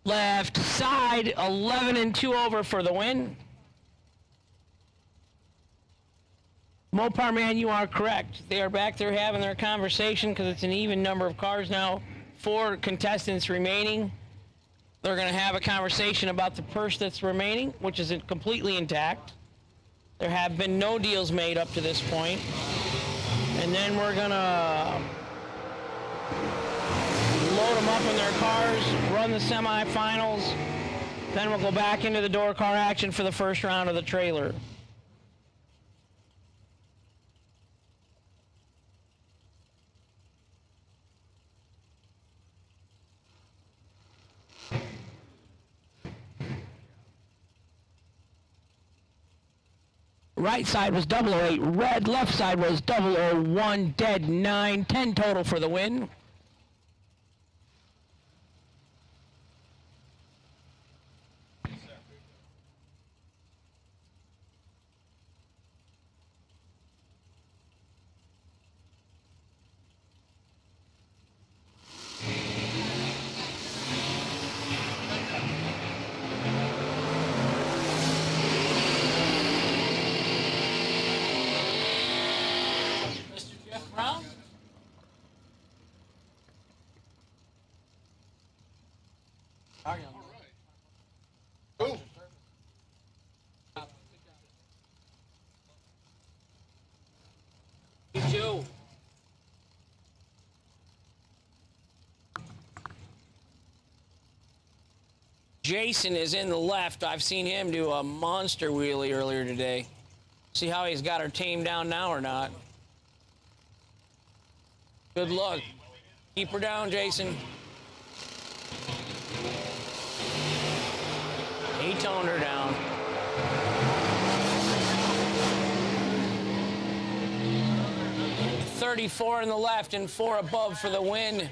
Left side, 11 and 2 over for the win. Mopar man, you are correct. They are back there having their conversation because it's an even number of cars now. 4 contestants remaining. They're going to have a conversation about the purse that's remaining, which is completely intact. There have been no deals made up to this point. And then we're going to load them up in their cars, run the semifinals. Then we'll go back into the door car action for the first round of the trailer. Right side was 008 red, left side was 001 dead 9, 10 total for the win. Jason is in the left. I've seen him do a monster wheelie earlier today. See how he's got her tamed down now or not. Good luck. Keep her down, Jason. He toned her down. .34 in the left and 4 above for the win.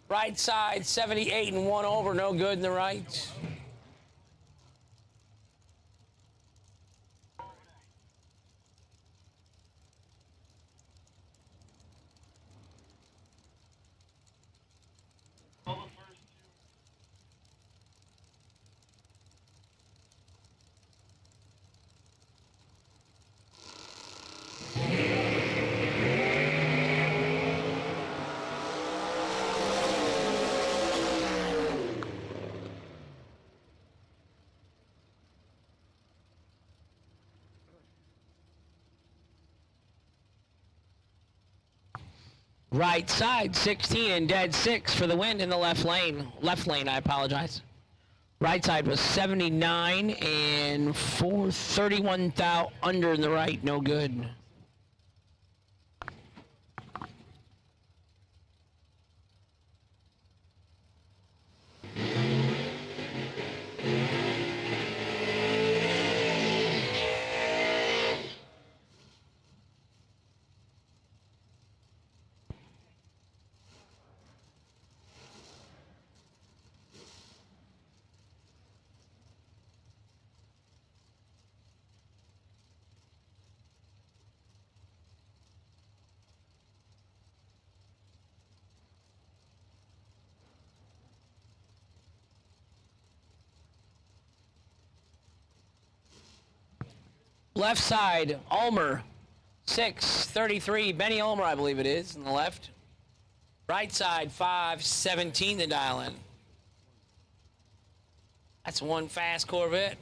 Right side, 78 and 1 over, no good in the right. Right side, 16 and dead 6 for the win in the left lane. Left lane, I apologize. Right side was 79 and 431 thou under in the right, no good. Left side, Ulmer, 633. Benny Ulmer, I believe it is, in the left. Right side, 517 to dial in. That's one fast Corvette.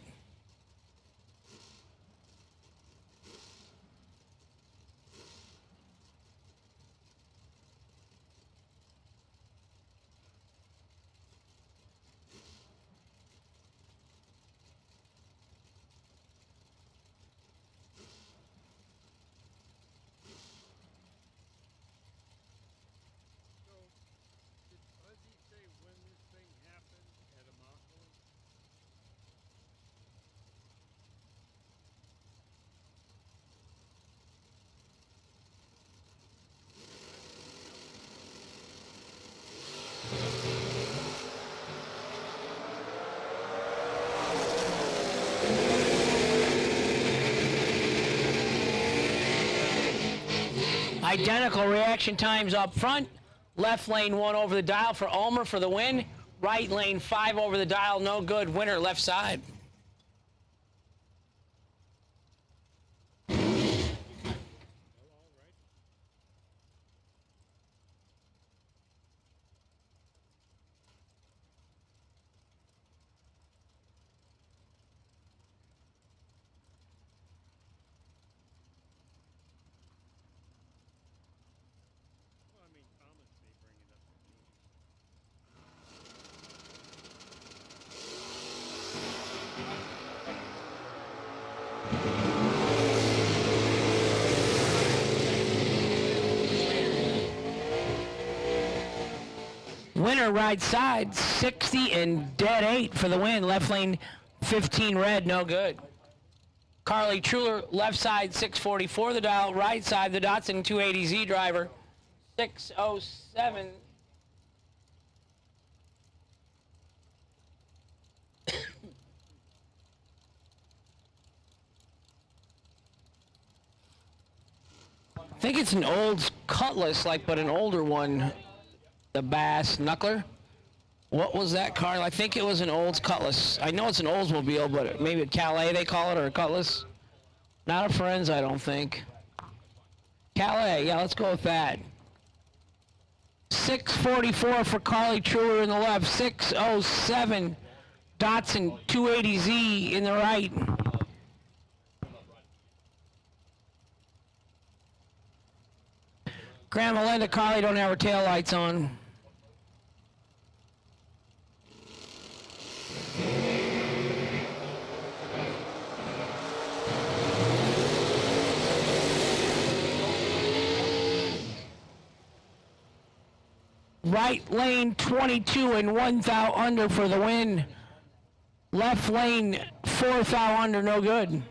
Identical reaction times up front. Left lane 1 over the dial for Ulmer for the win. Right lane 5 over the dial, no good. Winner left side. Winner right side, 60 and dead 8 for the win. Left lane 15 red, no good. Carly Truler, left side 644 the dial, right side the Datsun 280Z driver, 607. I think it's an old Cutlass, but an older one. The Bass Knuckler. What was that car? I think it was an old Cutlass. I know it's an Oldsmobile, but maybe a Calais they call it, or a Cutlass. Not a Friends, I don't think. Calais, yeah, let's go with that. 644 for Carly Truler in the left. 607 Datsun 280Z in the right. Grandma Linda, Carly don't have her tail lights on. Right lane 22 and 1 thou under for the win. Left lane 4 thou under, no good.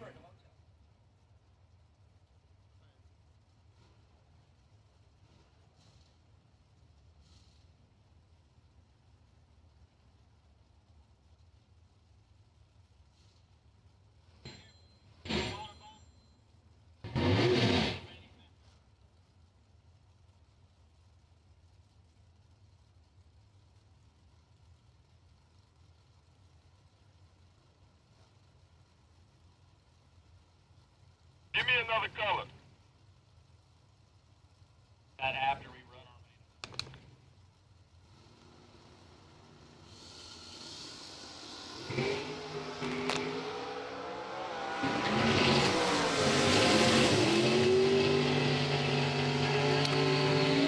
Give me another color. That after we run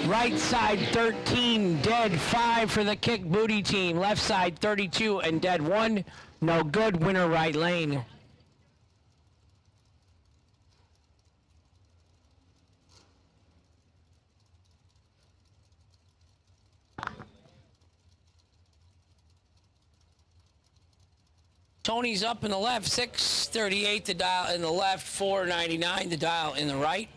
our Right side 13, dead 5 for the Kick Booty team. Left side 32 and dead 1, no good. Winner right lane. Tony's up in the left, 638 the dial in the left, 499 the dial in the right.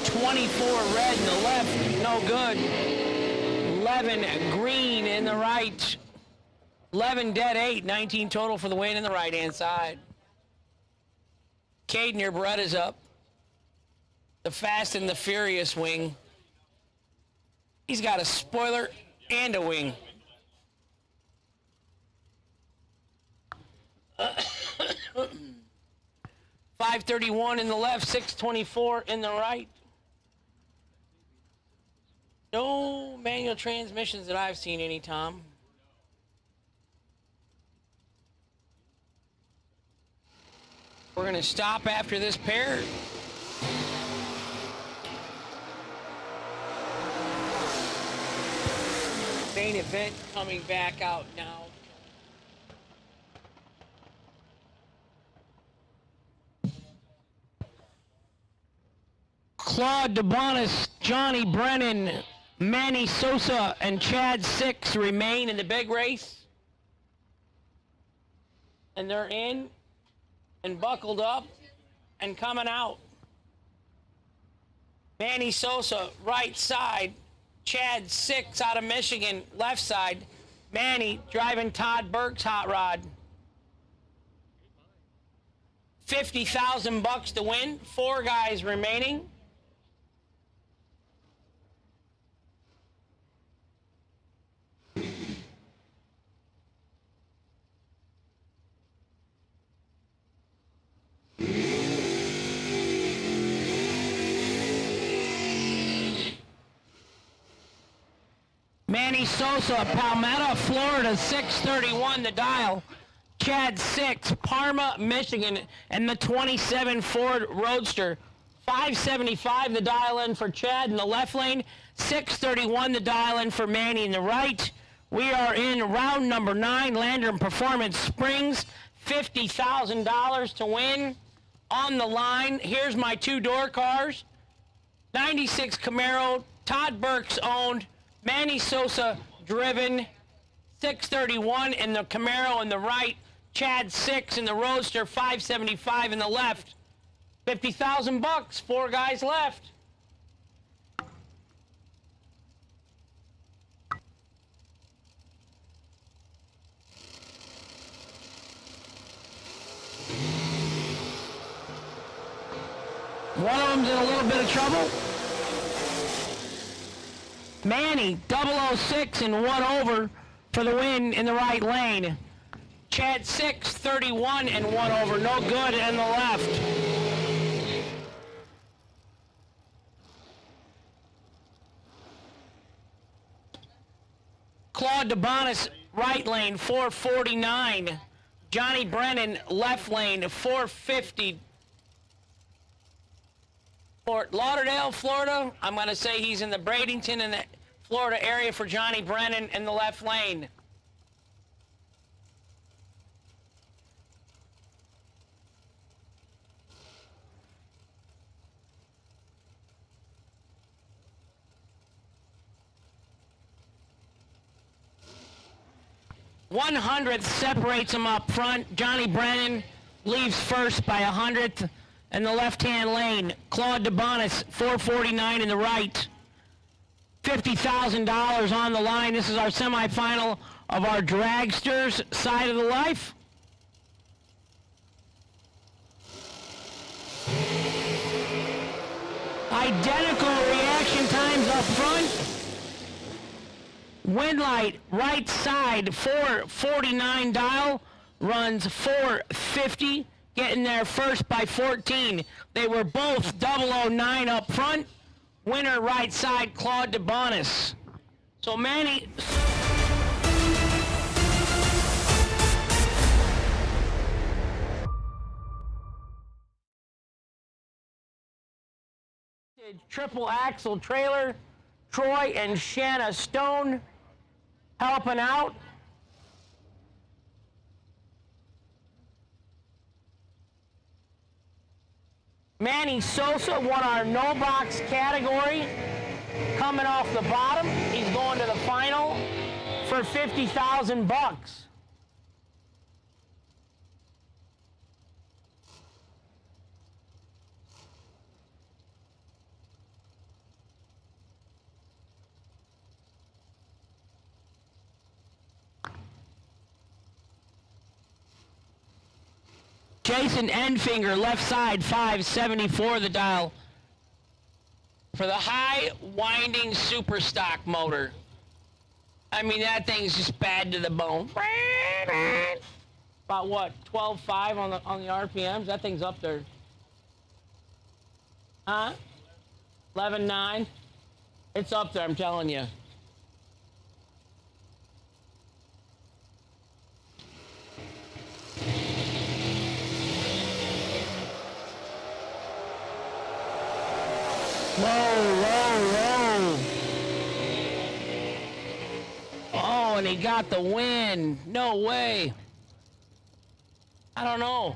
$24 red in the left, no good. 11 green in the right. 11 dead 8, 19 total for the win in the right-hand side. Caden, your Beretta's up. The Fast and the Furious wing. He's got a spoiler and a wing. $531 in the left, $624 in the right. No manual transmissions that I've seen any, Tom. We're going to stop after this pair. Main event coming back out now. Claude DeBonis, Johnny Brennan, Manny Sosa, and Chad Six remain in the big race. And they're in and buckled up and coming out. Manny Sosa, right side, Chad 6 out of Michigan, left side. Manny driving Todd Burke's hot rod. 50,000 bucks to win. 4 guys remaining. Manny Sosa, Palmetto, Florida, 631 the dial. Chad 6, Parma, Michigan, and the 27 Ford Roadster. 575 the dial in for Chad in the left lane. 631 the dial in for Manny in the right. We are in round number 9, Landrum Performance Springs. $50,000 to win. On the line, here's my 2-door cars. 96 Camaro, Todd Burke's owned. Manny Sosa driven, 631 in the Camaro in the right, Chad 6 in the Roadster, 575 in the left. 50,000 bucks, 4 guys left. One of them's in a little bit of trouble. Manny, 006 and 1 over for the win in the right lane. Chad 6, 31 and 1 over, no good in the left. Claude DeBonis, right lane, 449. Johnny Brennan, left lane, 450. Fort Lauderdale, Florida. I'm going to say he's in the Bradenton and the Florida area for Johnny Brennan in the left lane. .100th separates him up front. Johnny Brennan leaves first by 100th. In the left-hand lane, Claude DeBonis, 449 in the right. $50,000 on the line. This is our semifinal of our Dragsters side of the life. Identical reaction times up front. Windlight, right side, 449 dial, runs 450. Getting there first by 14. They were both 009 up front. Winner right side, Claude DeBonis. So Manny. Triple axle trailer. Troy and Shanna Stone helping out. Manny Sosa won our no box category. Coming off the bottom, he's going to the final for 50,000 bucks. Jason Enfinger, left side, 574 the dial. For the high winding super stock motor. I mean, that thing's just bad to the bone. About what, 12.5 on the RPMs? That thing's up there. Huh? 11.9? It's up there, I'm telling you. Whoa, whoa, whoa. Oh, and he got the win. No way. I don't know.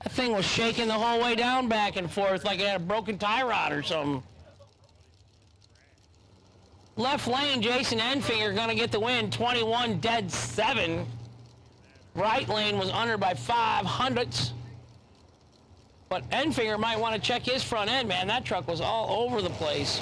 That thing was shaking the whole way down back and forth like it had a broken tie rod or something. Left lane, Jason Enfinger going to get the win. 21 dead 7. Right lane was under by 500ths. But Enfinger might want to check his front end, man. That truck was all over the place.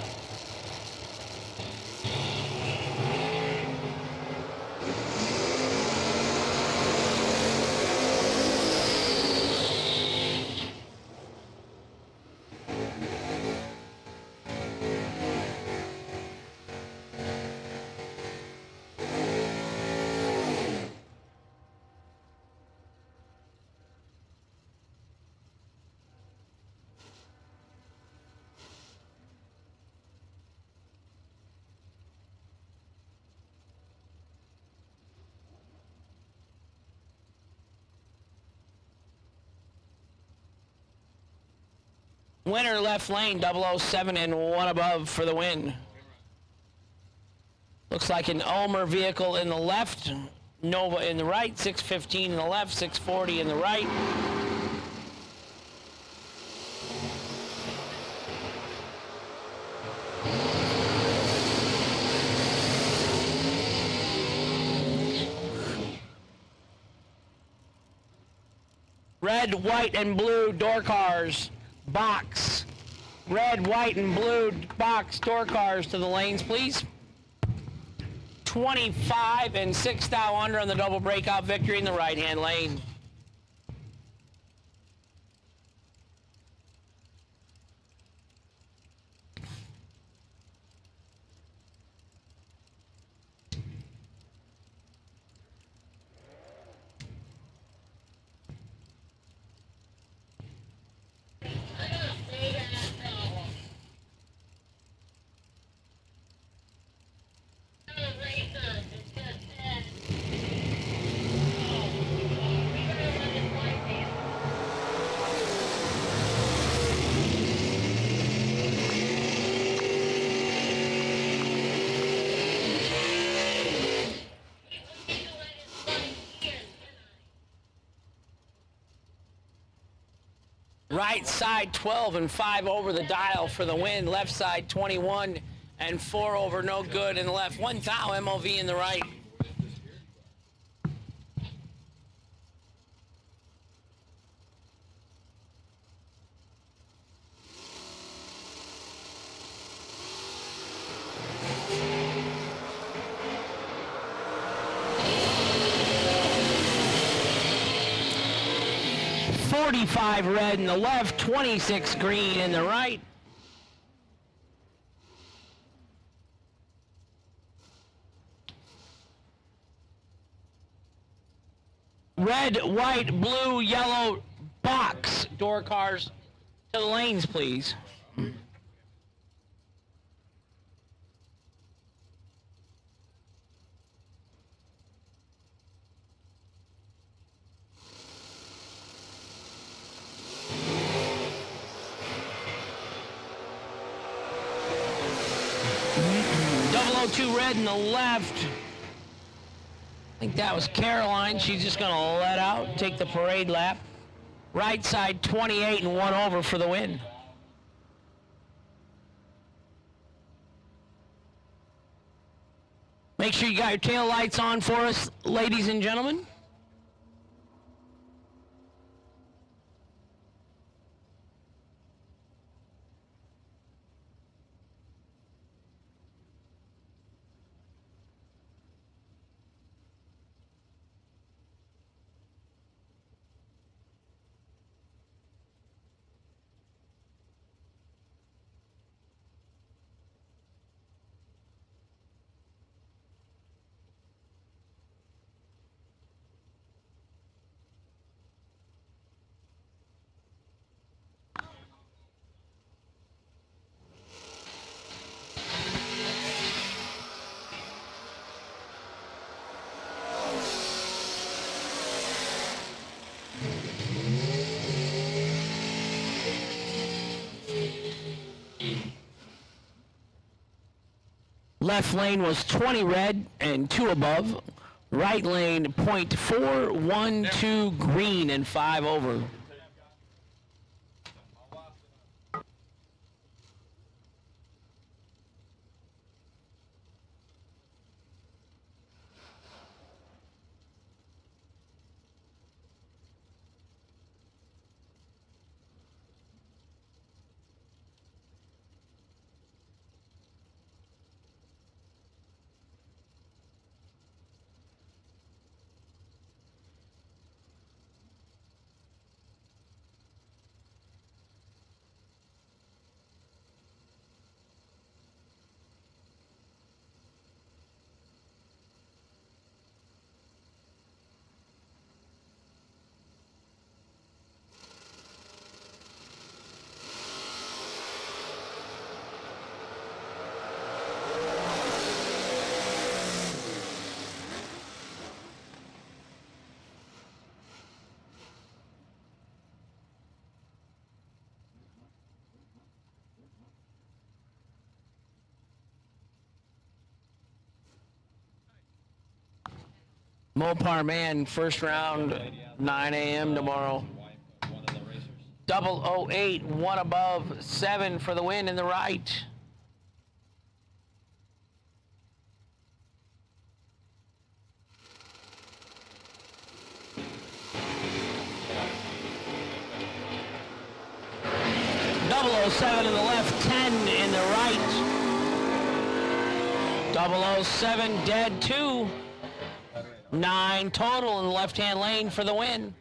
Winner left lane, 007 and 1 above for the win. Looks like an Ulmer vehicle in the left, Nova in the right, 615 in the left, 640 in the right. Red, white, and blue door cars, box. Red, white, and blue box door cars to the lanes, please. 25 and 6 thou under on the double breakout victory in the right-hand lane. Right side 12 and 5 over the dial for the win. Left side 21 and 4 over, no good in the left. 1 thou MOV in the right. .45 red in the left, 26 green in the right. Red, white, blue, yellow box door cars to the lanes, please. .002 red in the left. I think that was Caroline. She's just going to let out, take the parade lap. Right side 28 and 1 over for the win. Make sure you got your tail lights on for us, ladies and gentlemen. Left lane was 20 red and 2 above. Right lane .4, 1, 2 green and 5 over. Mopar Man, first round, 9 a.m. tomorrow. 008, one above, 7 for the win in the right. Double 07 in the left, 10 in the right. 007 dead 2. 9 total in the left-hand lane for the win.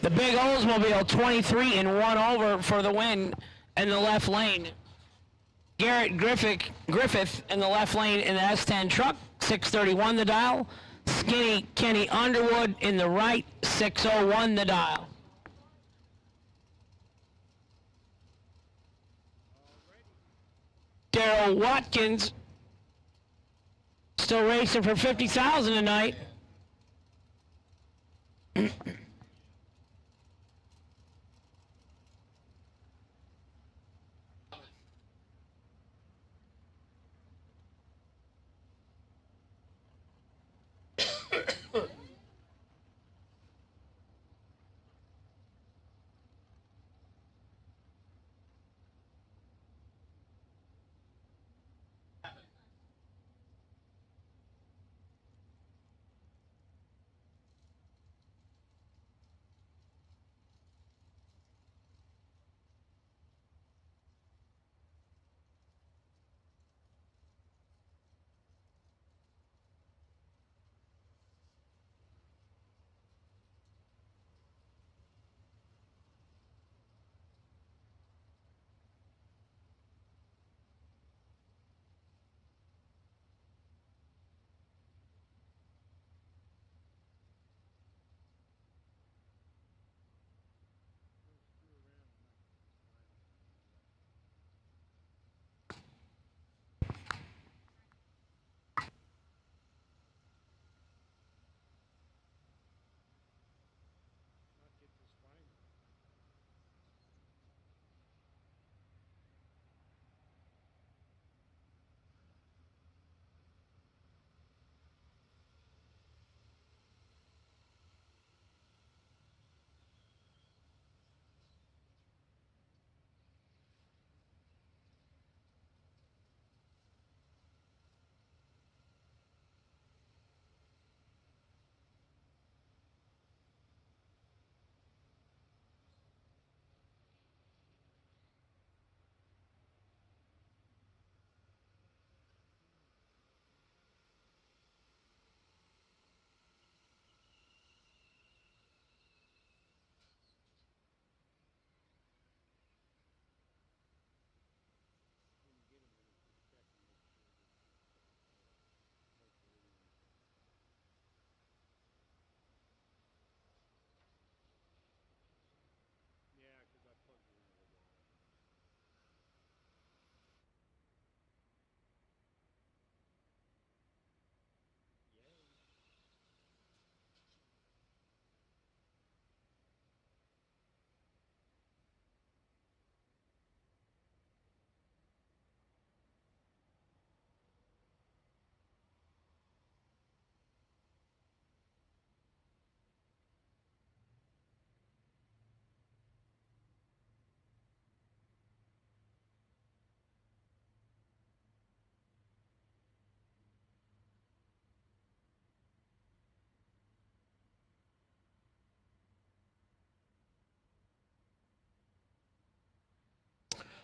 The big Oldsmobile, 23 and 1 over for the win in the left lane. Garrett Griffith in the left lane in the S10 truck, 631 the dial. Skinny Kenny Underwood in the right, 601 the dial. Daryl Watkins still racing for 50,000 tonight.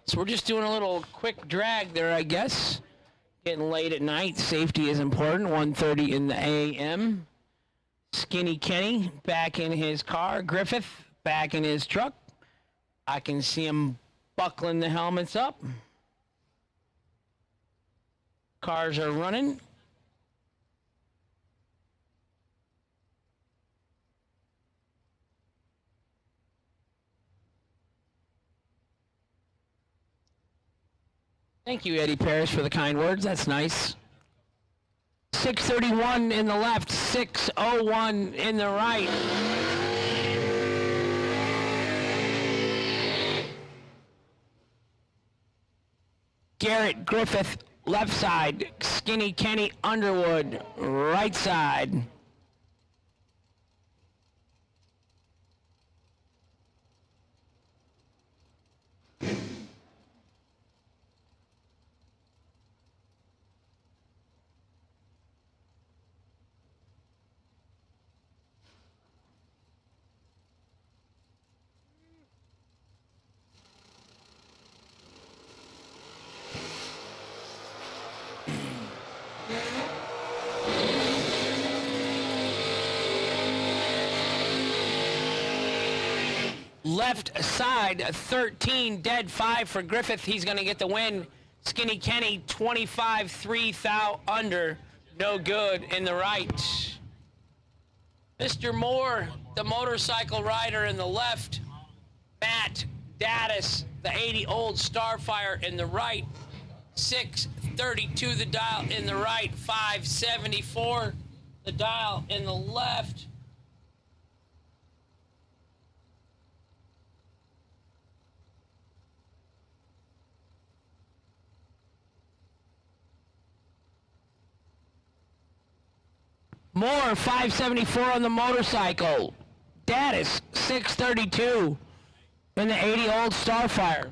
So we're just doing a little quick drag there, I guess. Getting late at night. Safety is important. 1:30 in the a.m. Skinny Kenny back in his car. Griffith back in his truck. I can see him buckling the helmets up. Cars are running. Thank you, Eddie Parrish, for the kind words. That's nice. 6:31 in the left, 6:01 in the right. Garrett Griffith, left side. Skinny Kenny Underwood, right side. Left side, 13, dead 5 for Griffith. He's going to get the win. Skinny Kenny, 25, 3 thou under. No good in the right. Mr. Moore, the motorcycle rider in the left. Matt Daddis, the 80 old Starfire in the right. 632 the dial in the right. 574 the dial in the left. Moore, 574 on the motorcycle. Daddis, 632 in the 80 old Starfire.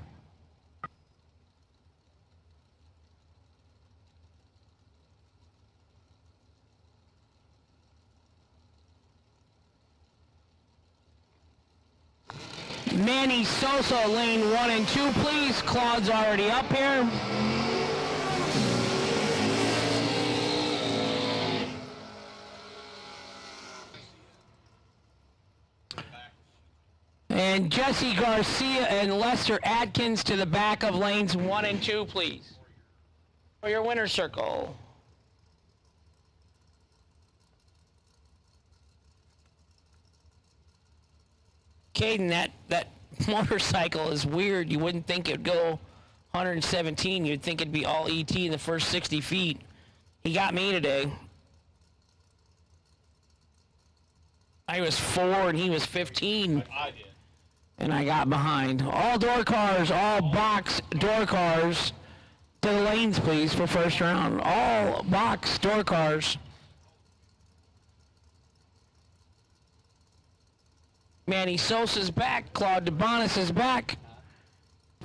Manny Sosa, lane 1 and 2, please. Claude's already up here. And Jesse Garcia and Lester Atkins to the back of lanes 1 and 2, please. For your winner's circle. Caden, that motorcycle is weird. You wouldn't think it'd go 117. You'd think it'd be all ET in the first 60 feet. He got me today. I was 4 and he was 15. I did. And I got behind. All door cars, all box door cars to the lanes, please, for first round. All box door cars. Manny Sosa's back. Claude DeBonis is back.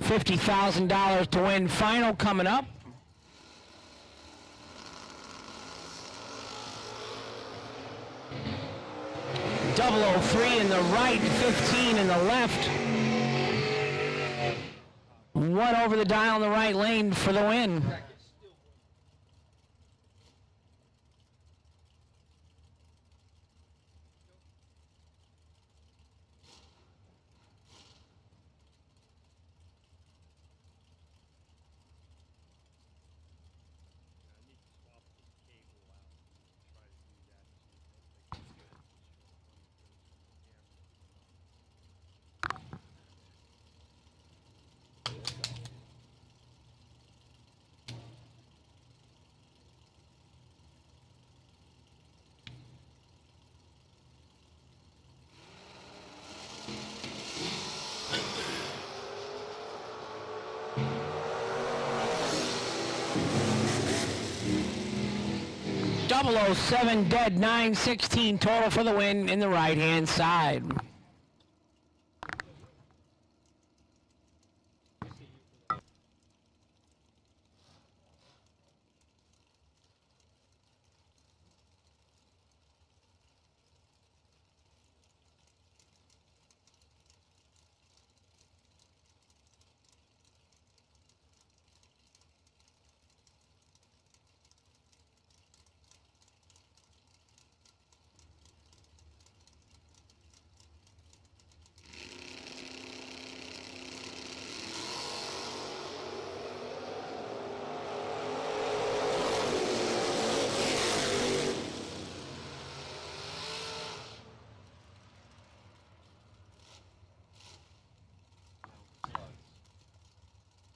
$50,000 to win final coming up. .003 in the right, 15 in the left. 1 over the dial in the right lane for the win. .007 dead, 916 total for the win in the right-hand side.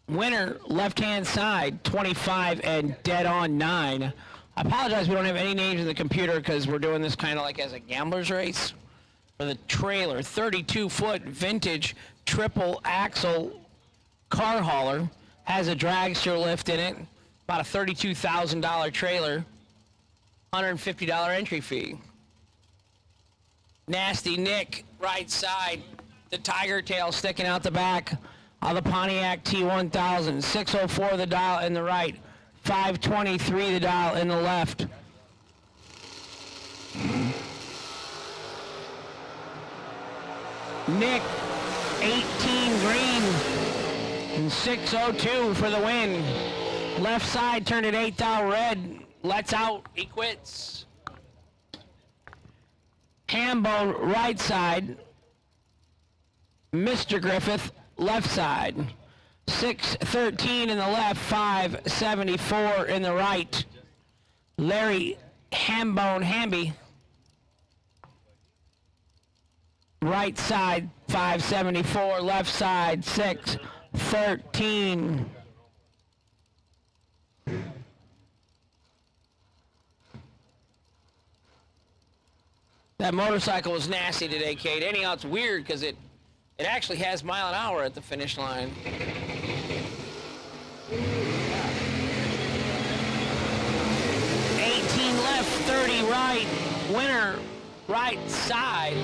Winner, left-hand side, 25 and dead on 9. I apologize, we don't have any names in the computer because we're doing this kind of like as a gambler's race. For the trailer, 32-foot vintage triple axle car hauler, has a dragster lift in it, about a $32,000 trailer, $150 entry fee. Nasty Nick, right side, the tiger tail sticking out the back of the Pontiac T1000, 604 the dial in the right, 523 the dial in the left. Nick, 18 green and 602 for the win. Left side turned at 8 thou red, lets out, he quits. Hambone, right side. Mr. Griffith, left side. 613 in the left, 574 in the right. Larry Hambone Hamby, right side, 574, left side, 613. That motorcycle was nasty today, Kate. Anyhow, it's weird because it actually has mile an hour at the finish line. Left, 30 right, winner, right side.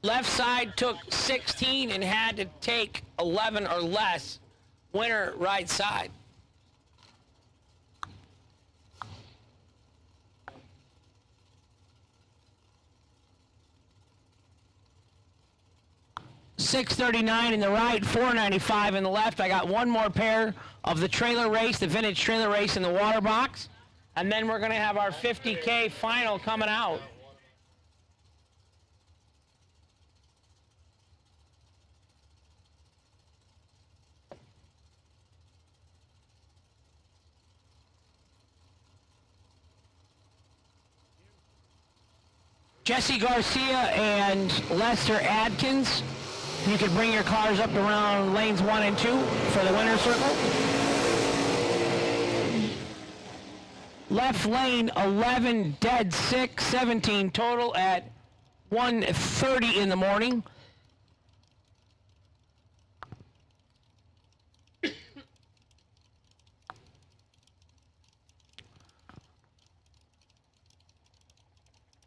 Left side took 16 and had to take 11 or less, winner, right side. $639 in the right, $495 in the left. I got one more pair of the trailer race, the vintage trailer race in the water box. And then we're going to have our 50K final coming out. Jesse Garcia and Lester Adkins. You could bring your cars up around lanes 1 and 2 for the winner's circle. Left lane 11, dead 6, 17 total at 1:30 in the morning.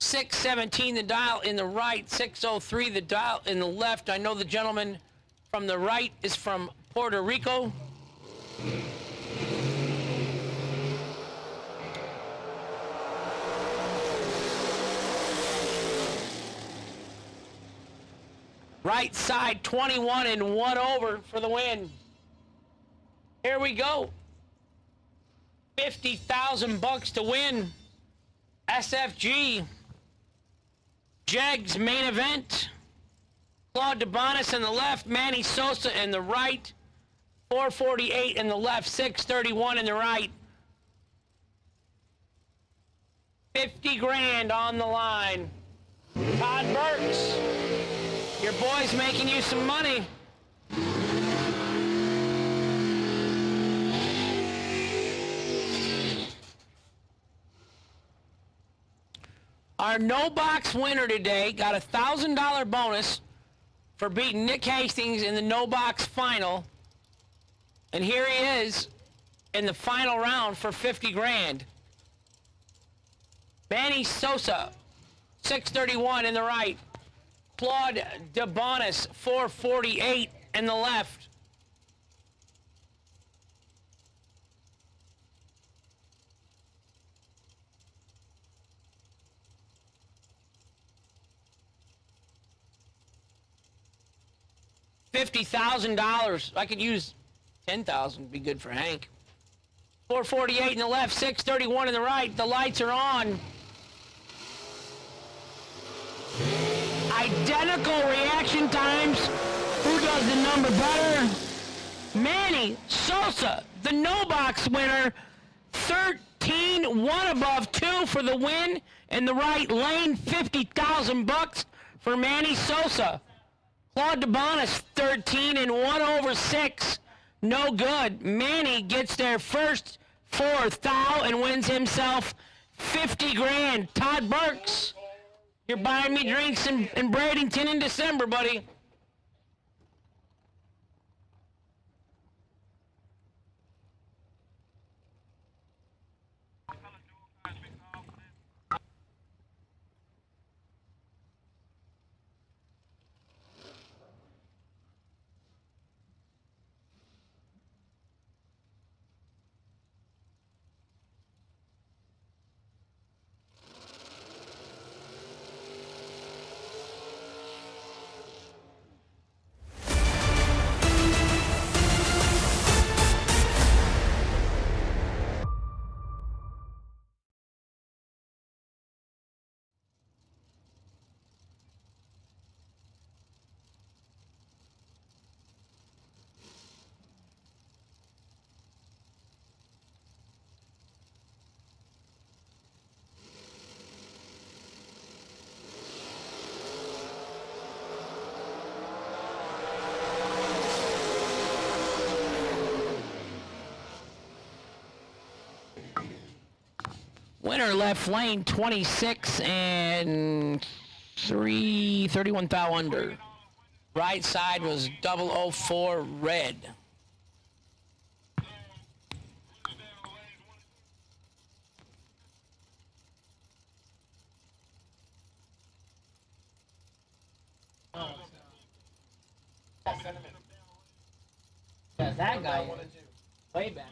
$617 the dial in the right, 603 the dial in the left. I know the gentleman from the right is from Puerto Rico. Right side, 21 and 1 over for the win. Here we go. 50,000 bucks to win. SFG. Jegs main event. Claude DeBonis in the left, Manny Sosa in the right. 448 in the left, 631 in the right. 50 grand on the line. Todd Burks. Your boy's making you some money. Our no-box winner today got a $1,000 bonus for beating Nick Hastings in the no-box final. And here he is in the final round for 50 grand. Manny Sosa, 631 in the right. Claude DeBonis, 448 in the left. $50,000. I could use 10,000. Be good for Hank. 448 in the left, 631 in the right. The lights are on. Identical reaction times. Who does the number better? Manny Sosa, the no-box winner. 13, 1 above 2 for the win. In the right lane, 50,000 bucks for Manny Sosa. Claude DeBonis, 13 and 1 over 6. No good. Manny gets their first fourth foul and wins himself 50 grand. Todd Burks, you're buying me drinks in Bradenton in December, buddy. Winner left lane 26 and 31 thou under. Right side was 004 red. Yeah, that guy way back there.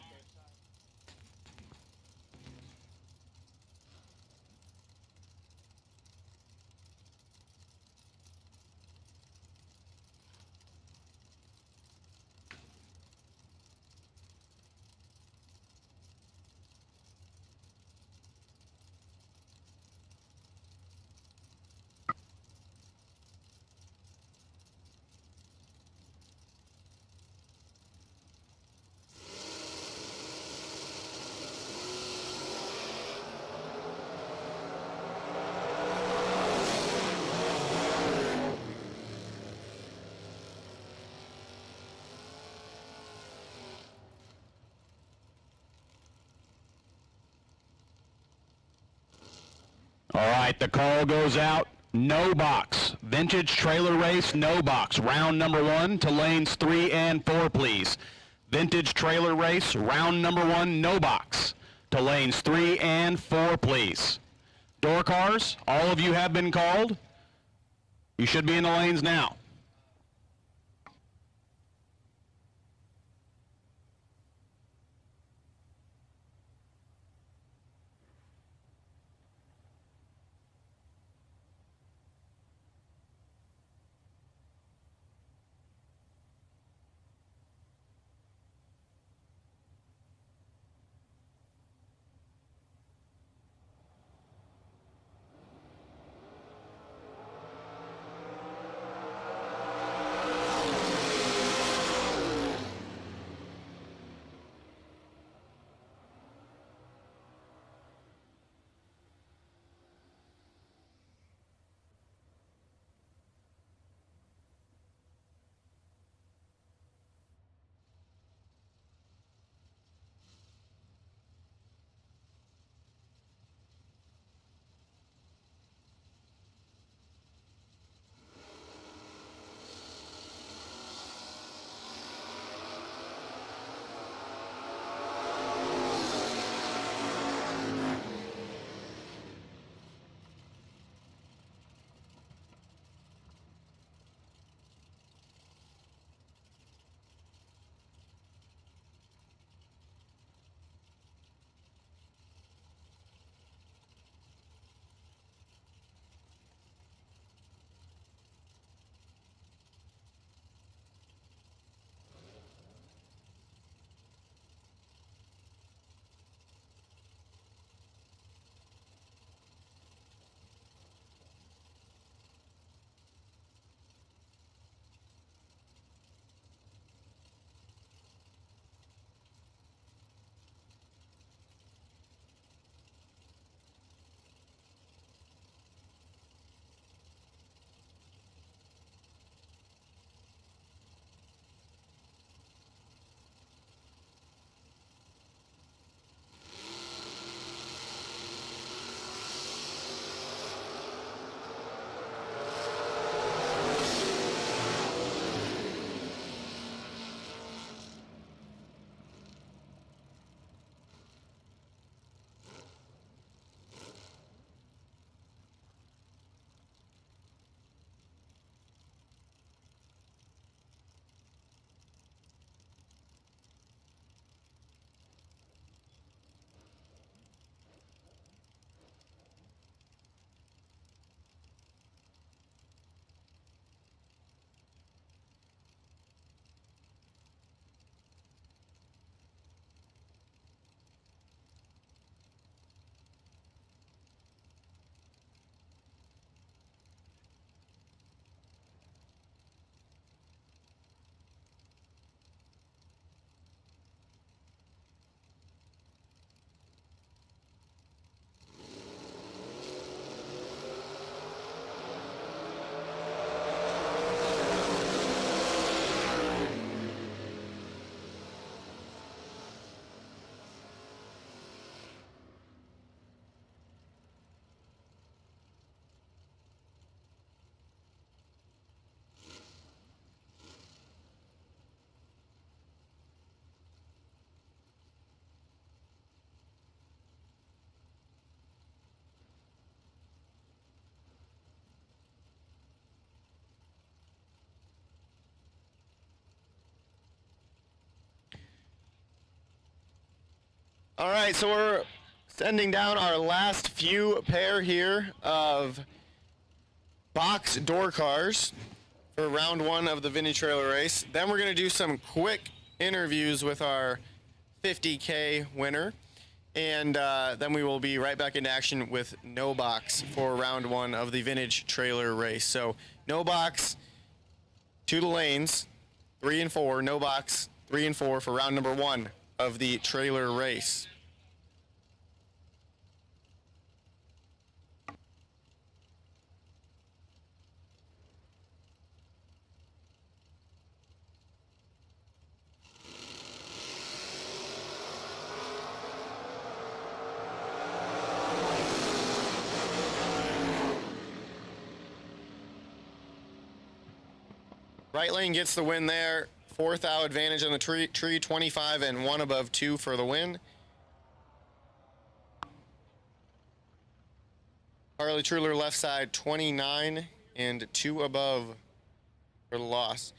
All right, the call goes out. No box. Vintage trailer race, no box. Round number 1 to lanes 3 and 4, please. Vintage trailer race, round number 1, no box. To lanes 3 and 4, please. Door cars, all of you have been called. You should be in the lanes now. All right, so we're sending down our last few pair here of box door cars for round one of the vintage trailer race. Then we're going to do some quick interviews with our 50K winner. And then we will be right back into action with no box for round one of the vintage trailer race. So no box to the lanes, 3 and 4, no box, 3 and 4 for round number one of the trailer race. Right lane gets the win there. 4th out advantage on the tree, 25 and 1 above 2 for the win. Harley Truler left side 29 and 2 above for the loss.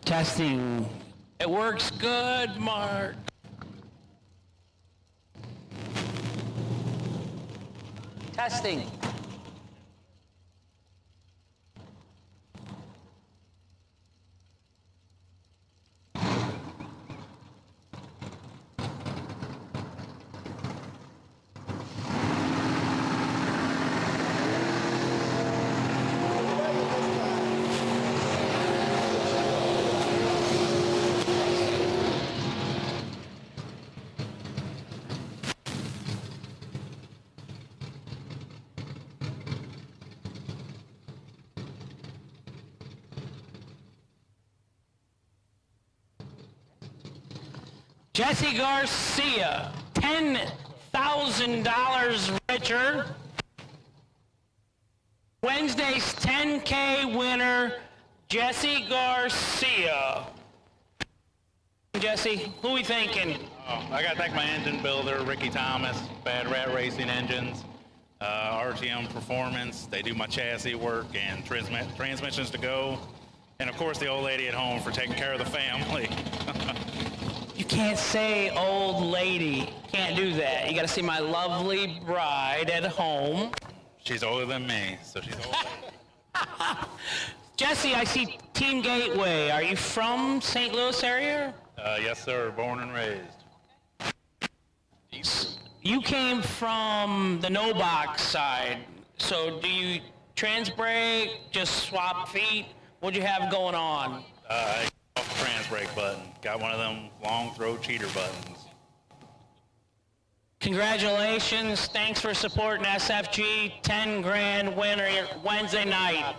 Testing. It works good, Mark. Testing. Jesse Garcia, $10,000 richer. Wednesday's 10K winner, Jesse Garcia. Jesse? Who we thinking? I got to thank my engine builder, Ricky Thomas, Bad Rat Racing Engines, RTM Performance. They do my chassis work and transmissions to go. And, of course, the old lady at home for taking care of the family. You can't say old lady. Can't do that. You got to see my lovely bride at home. She's older than me, so she's older. Jesse, I see Team Gateway. Are you from St. Louis area? Yes, sir. Born and raised. You came from the no box side. So do you trans brake, just swap feet? What'd you have going on? I got off the trans brake button. Got one of them long throw cheater buttons. Congratulations. Thanks for supporting SFG. 10 grand winner Wednesday night.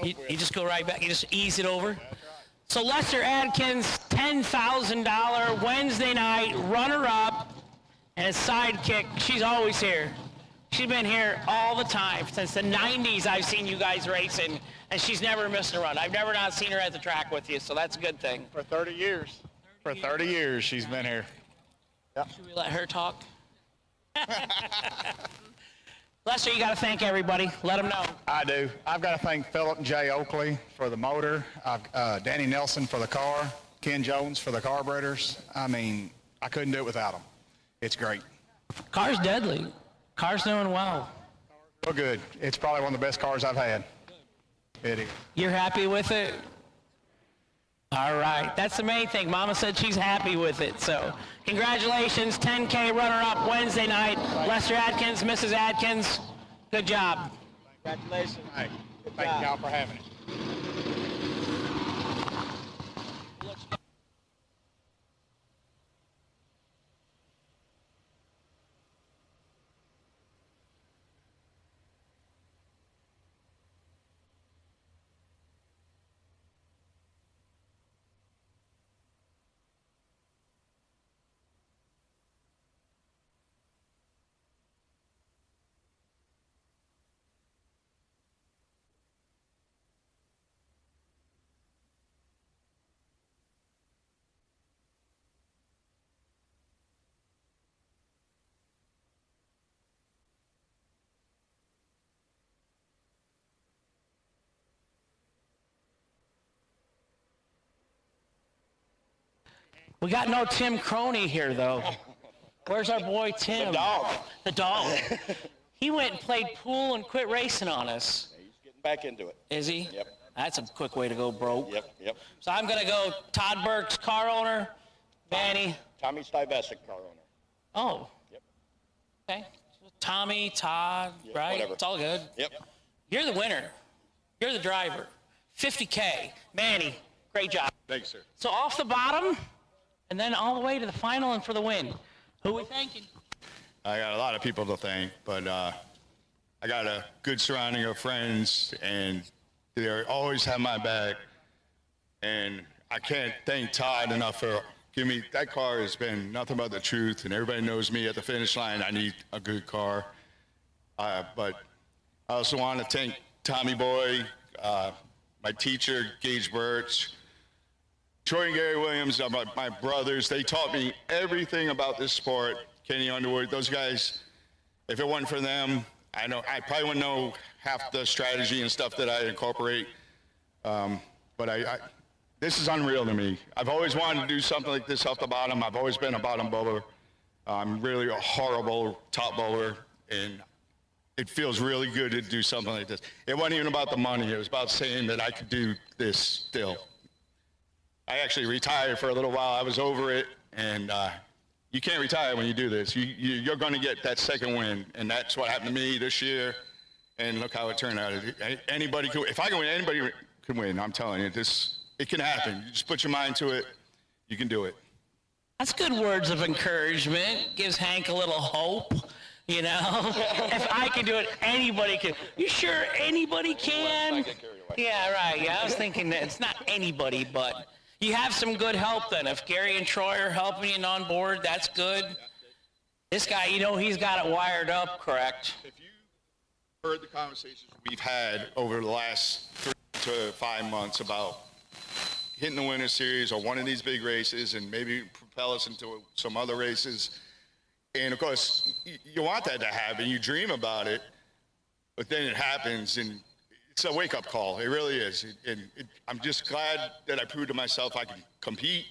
You just go right back. You just ease it over. So Lester Adkins, $10,000 Wednesday night runner-up, and his sidekick. She's always here. She's been here all the time since the 90s. I've seen you guys racing, and she's never missed a run. I've never not seen her at the track with you, so that's a good thing. For 30 years. For 30 years she's been here. Should we let her talk? Lester, you got to thank everybody. Let them know. I do. I've got to thank Philip J. Oakley for the motor, Danny Nelson for the car, Ken Jones for the carburetors. I mean, I couldn't do it without them. It's great. Car's deadly. Car's doing well. Well, good. It's probably one of the best cars I've had. It is. You're happy with it? All right. That's the main thing. Mama said she's happy with it. So congratulations, 10K runner-up Wednesday night. Lester Adkins, Mrs. Adkins, good job. Congratulations. Hey, thank y'all for having it. We got no Tim Crony here, though. Where's our boy Tim? The dog. The dog. He went and played pool and quit racing on us. He's getting back into it. Is he? Yep. That's a quick way to go broke. Yep. So I'm going to go Todd Burks, car owner, Manny. Tommy Stuyvesant, car owner. Oh. Yep. Okay. Tommy, Todd, Yeah, right? whatever. It's all good. Yep. You're the winner. You're the driver. $50K. Manny, great job. Thanks, sir. So off the bottom, and then all the way to the final and for the win. Who we thanking? I got a lot of people to thank, but I got a good surrounding of friends, and they always have my back. And I can't thank Todd enough for giving me that car. Has been nothing but the truth, and everybody knows me at the finish line. I need a good car. But I also want to thank Tommy Boy, my teacher, Gage Birch, Troy and Gary Williams, my brothers. They taught me everything about this sport. Kenny Underwood, those guys, if it wasn't for them, I probably wouldn't know half the strategy and stuff that I incorporate. But this is unreal to me. I've always wanted to do something like this off the bottom. I've always been a bottom bowler. I'm really a horrible top bowler, and it feels really good to do something like this. It wasn't even about the money. It was about saying that I could do this still. I actually retired for a little while. I was over it, and you can't retire when you do this. You're going to get that second win, and that's what happened to me this year. And look how it turned out. Anybody could, if I can win, anybody can win. I'm telling you, it can happen. You just put your mind to it. You can do it. That's good words of encouragement. Gives Hank a little hope, you know? If I can do it, anybody can. You sure anybody can? Yeah, right. Yeah, I was thinking that it's not anybody, but you have some good help then. If Gary and Troy are helping you on board, that's good. This guy, you know, he's got it wired up, correct? If you heard the conversations we've had over the last 3 to 5 months about hitting the Winter Series or one of these big races and maybe propel us into some other races, and of course, you want that to happen. You dream about it, but then it happens, and it's a wake-up call. It really is. I'm just glad that I proved to myself I can compete,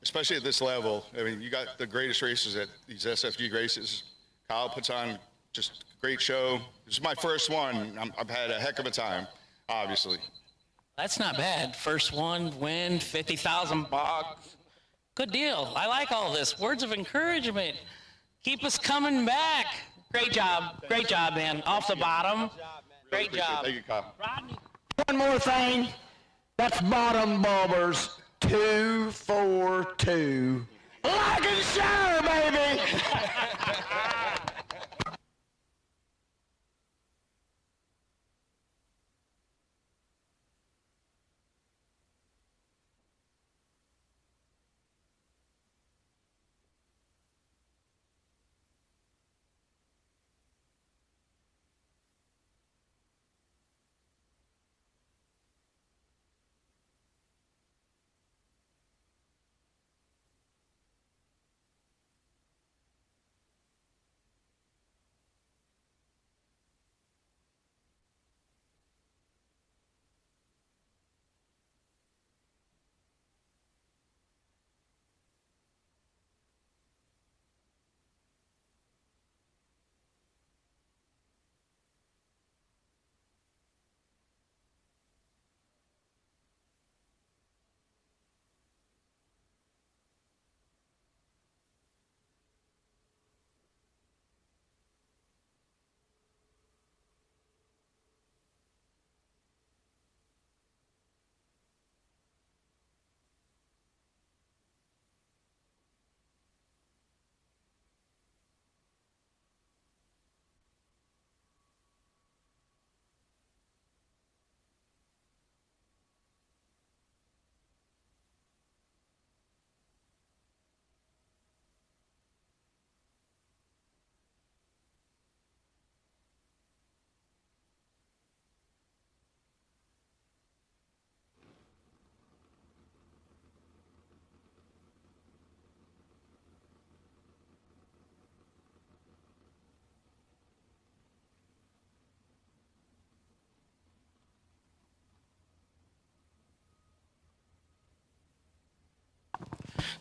especially at this level. I mean, you got the greatest racers at these SFG races. Kyle puts on just a great show. This is my first one. I've had a heck of a time, obviously. That's not bad. First one, win, $50,000. Good deal. I like all this. Words of encouragement. Keep us coming back. Great job. Great job, man. Off the bottom. Great job. Thank you, Kyle. Rodney. One more thing. That's bottom bowlers 242. Like and share, baby.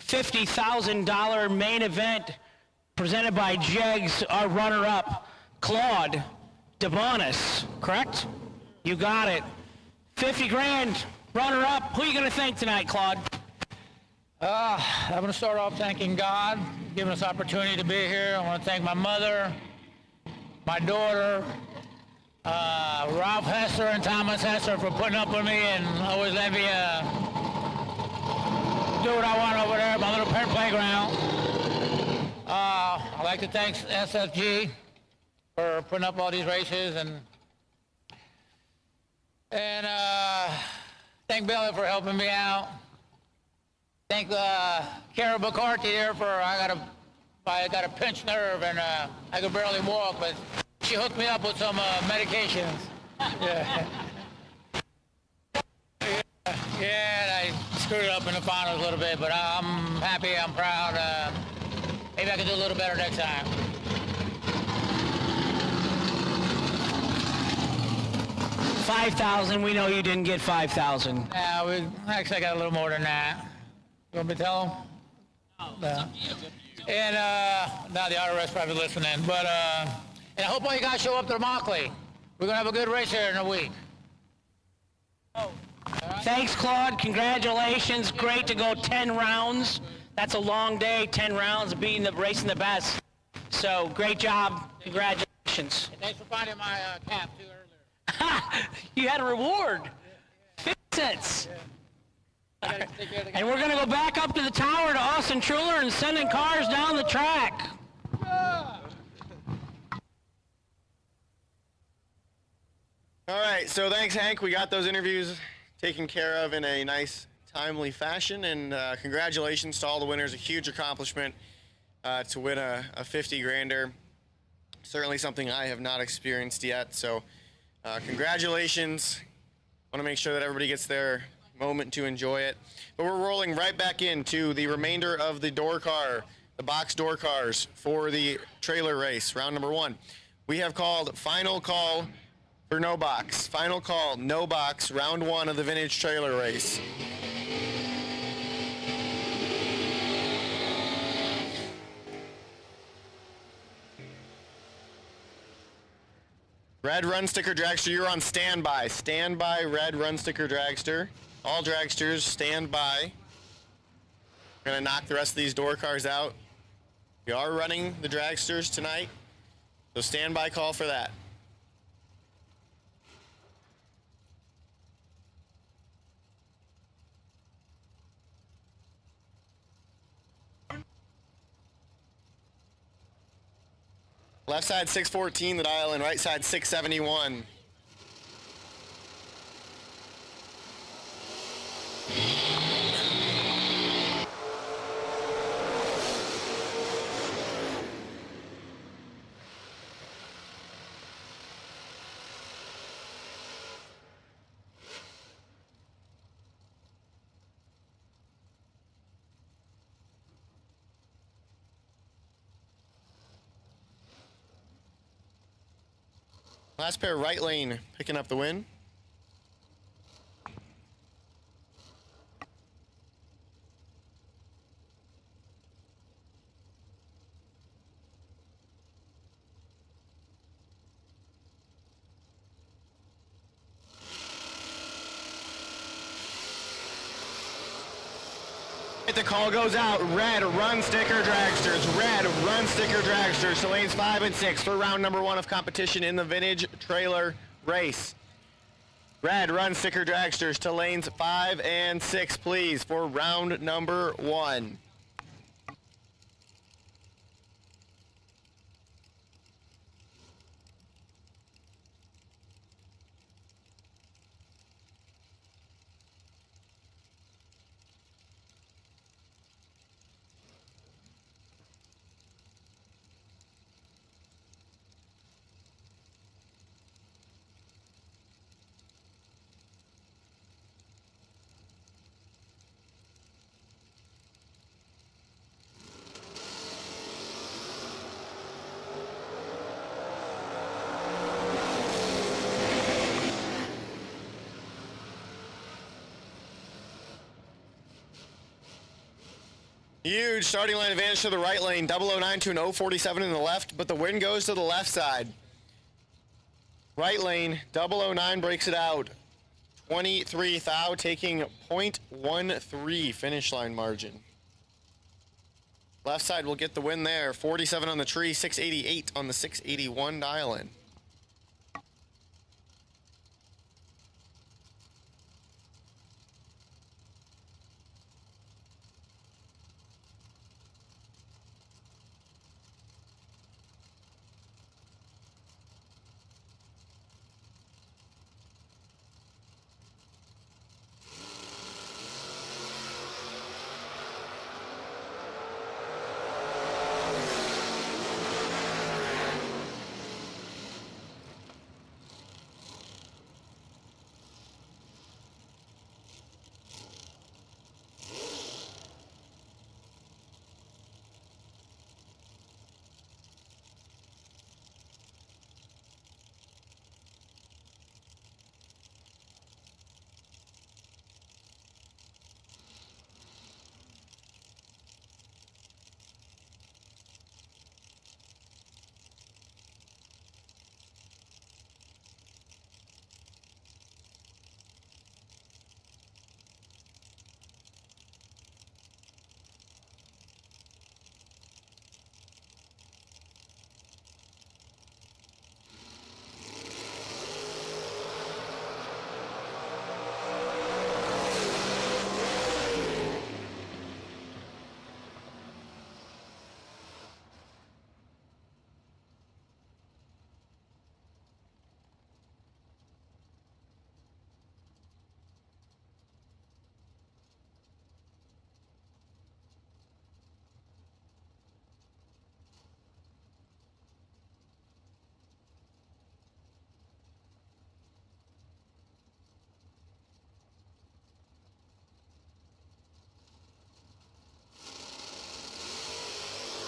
$50,000 main event presented by Jegs, our runner-up, Claude DeBonis, correct? You got it. 50 grand, runner-up. Who are you going to thank tonight, Claude? I'm going to start off thanking God, giving us opportunity to be here. I want to thank my mother, my daughter, Ralph Hester and Thomas Hester for putting up with me and always let me do what I want over there at my little playground. I'd like to thank SFG for putting up all these races and thank Billy for helping me out. Thank Kara McCarthy there for I got a pinched nerve and I could barely walk, but she hooked me up with some medications. Yeah. Yeah, and I screwed it up in the finals a little bit, but I'm happy, I'm proud. Maybe I can do a little better next time. $5,000. We know you didn't get $5,000. Yeah, we actually got a little more than that. You want me to tell them? No. And now the IRS probably listening, but and I hope all you guys show up to the Mockley. We're gonna have a good race here in a week. Thanks, Claude. Congratulations. Great to go 10 rounds. That's a long day, 10 rounds, racing the best. So great job. Congratulations. And thanks for finding my cap too earlier. You had a reward. 50 cents. And we're going to go back up to the tower to Austin Truller and sending cars down the track. All right, so thanks, Hank. We got those interviews taken care of in a nice, timely fashion, and congratulations to all the winners. A huge accomplishment to win a 50 grander. Certainly something I have not experienced yet, so congratulations. Want to make sure that everybody gets their moment to enjoy it. But we're rolling right back into the remainder of the door car, the box door cars for the trailer race, round number 1. We have called final call for no box. Final call, no box, round 1 of the vintage trailer race. Red Run Sticker Dragster, you're on standby. Standby, Red Run Sticker Dragster. All dragsters, stand by. We're gonna knock the rest of these door cars out. We are running the dragsters tonight, so standby call for that. Left side 614, the dial in, right side 671. Last pair, right lane, picking up the win. The call goes out. Red Run Sticker Dragsters. Red Run Sticker Dragsters to lanes 5 and 6 for round number 1 of competition in the vintage trailer race. Red Run Sticker Dragsters to lanes 5 and 6, please, for round number 1. Huge starting line advantage to the right lane. 009 to an 047 in the left, but the win goes to the left side. Right lane, 009 breaks it out. 23 thou taking 0.13 finish line margin. Left side will get the win there. 47 on the tree, 688 on the 681 dial in.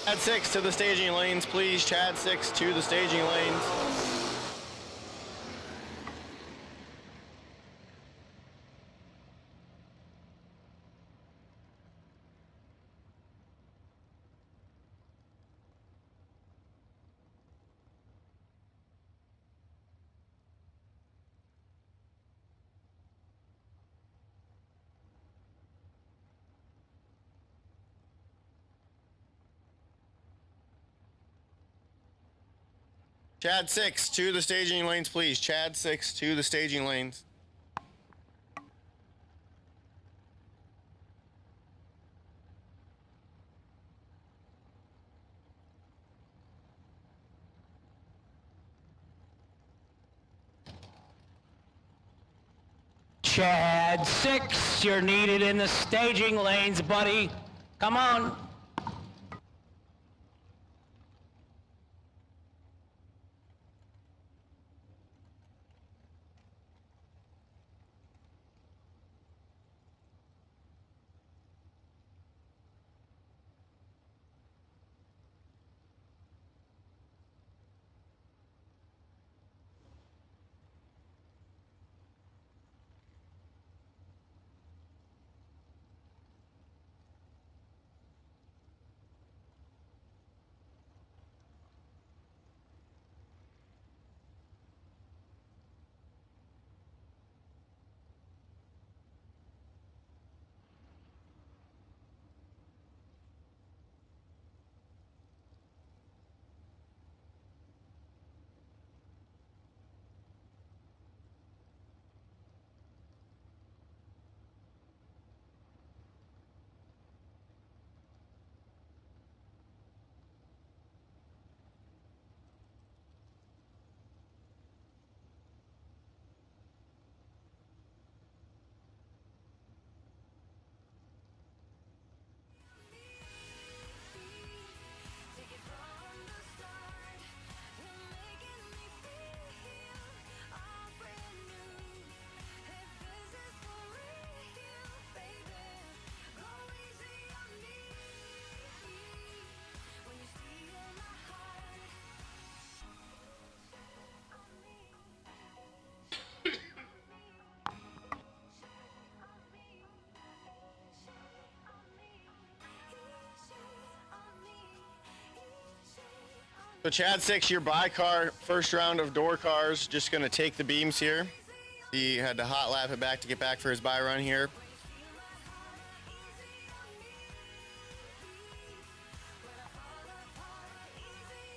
Chad 6 to the staging lanes, please. Chad 6 to the staging lanes. Chad 6 to the staging lanes, please. Chad 6 to the staging lanes. Chad 6, you're needed in the staging lanes, buddy. Come on. So Chad 6, your by car, first round of door cars, just going to take the beams here. He had to hot lap it back to get back for his by run here.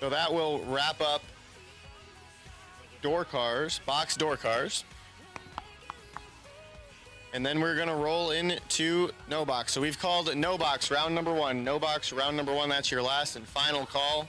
So that will wrap up door cars, box door cars. And then we're going to roll into no box. So we've called no box round number 1. No box round number 1. That's your last and final call.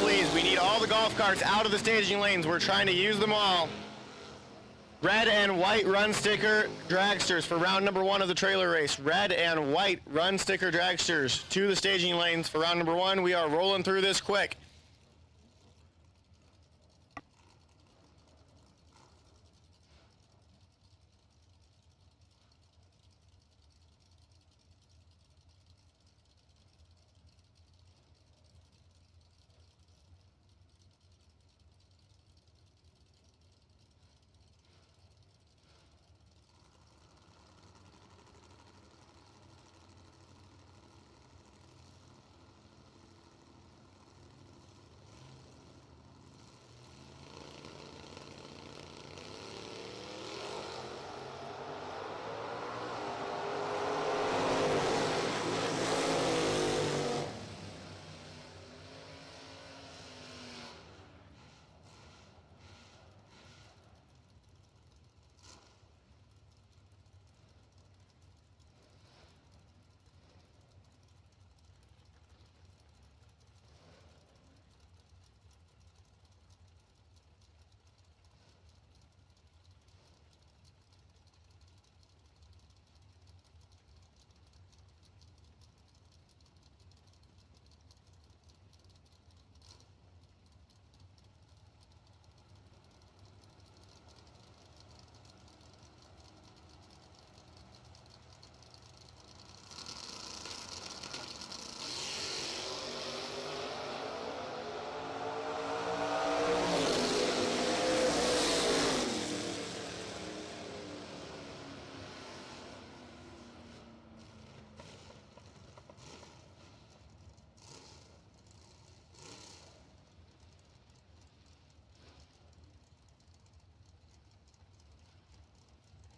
please. We need all the golf carts out of the staging lanes. We're trying to use them all. Red and white run sticker dragsters for round number 1 of the trailer race. Red and white run sticker dragsters to the staging lanes for round number 1. We are rolling through this quick.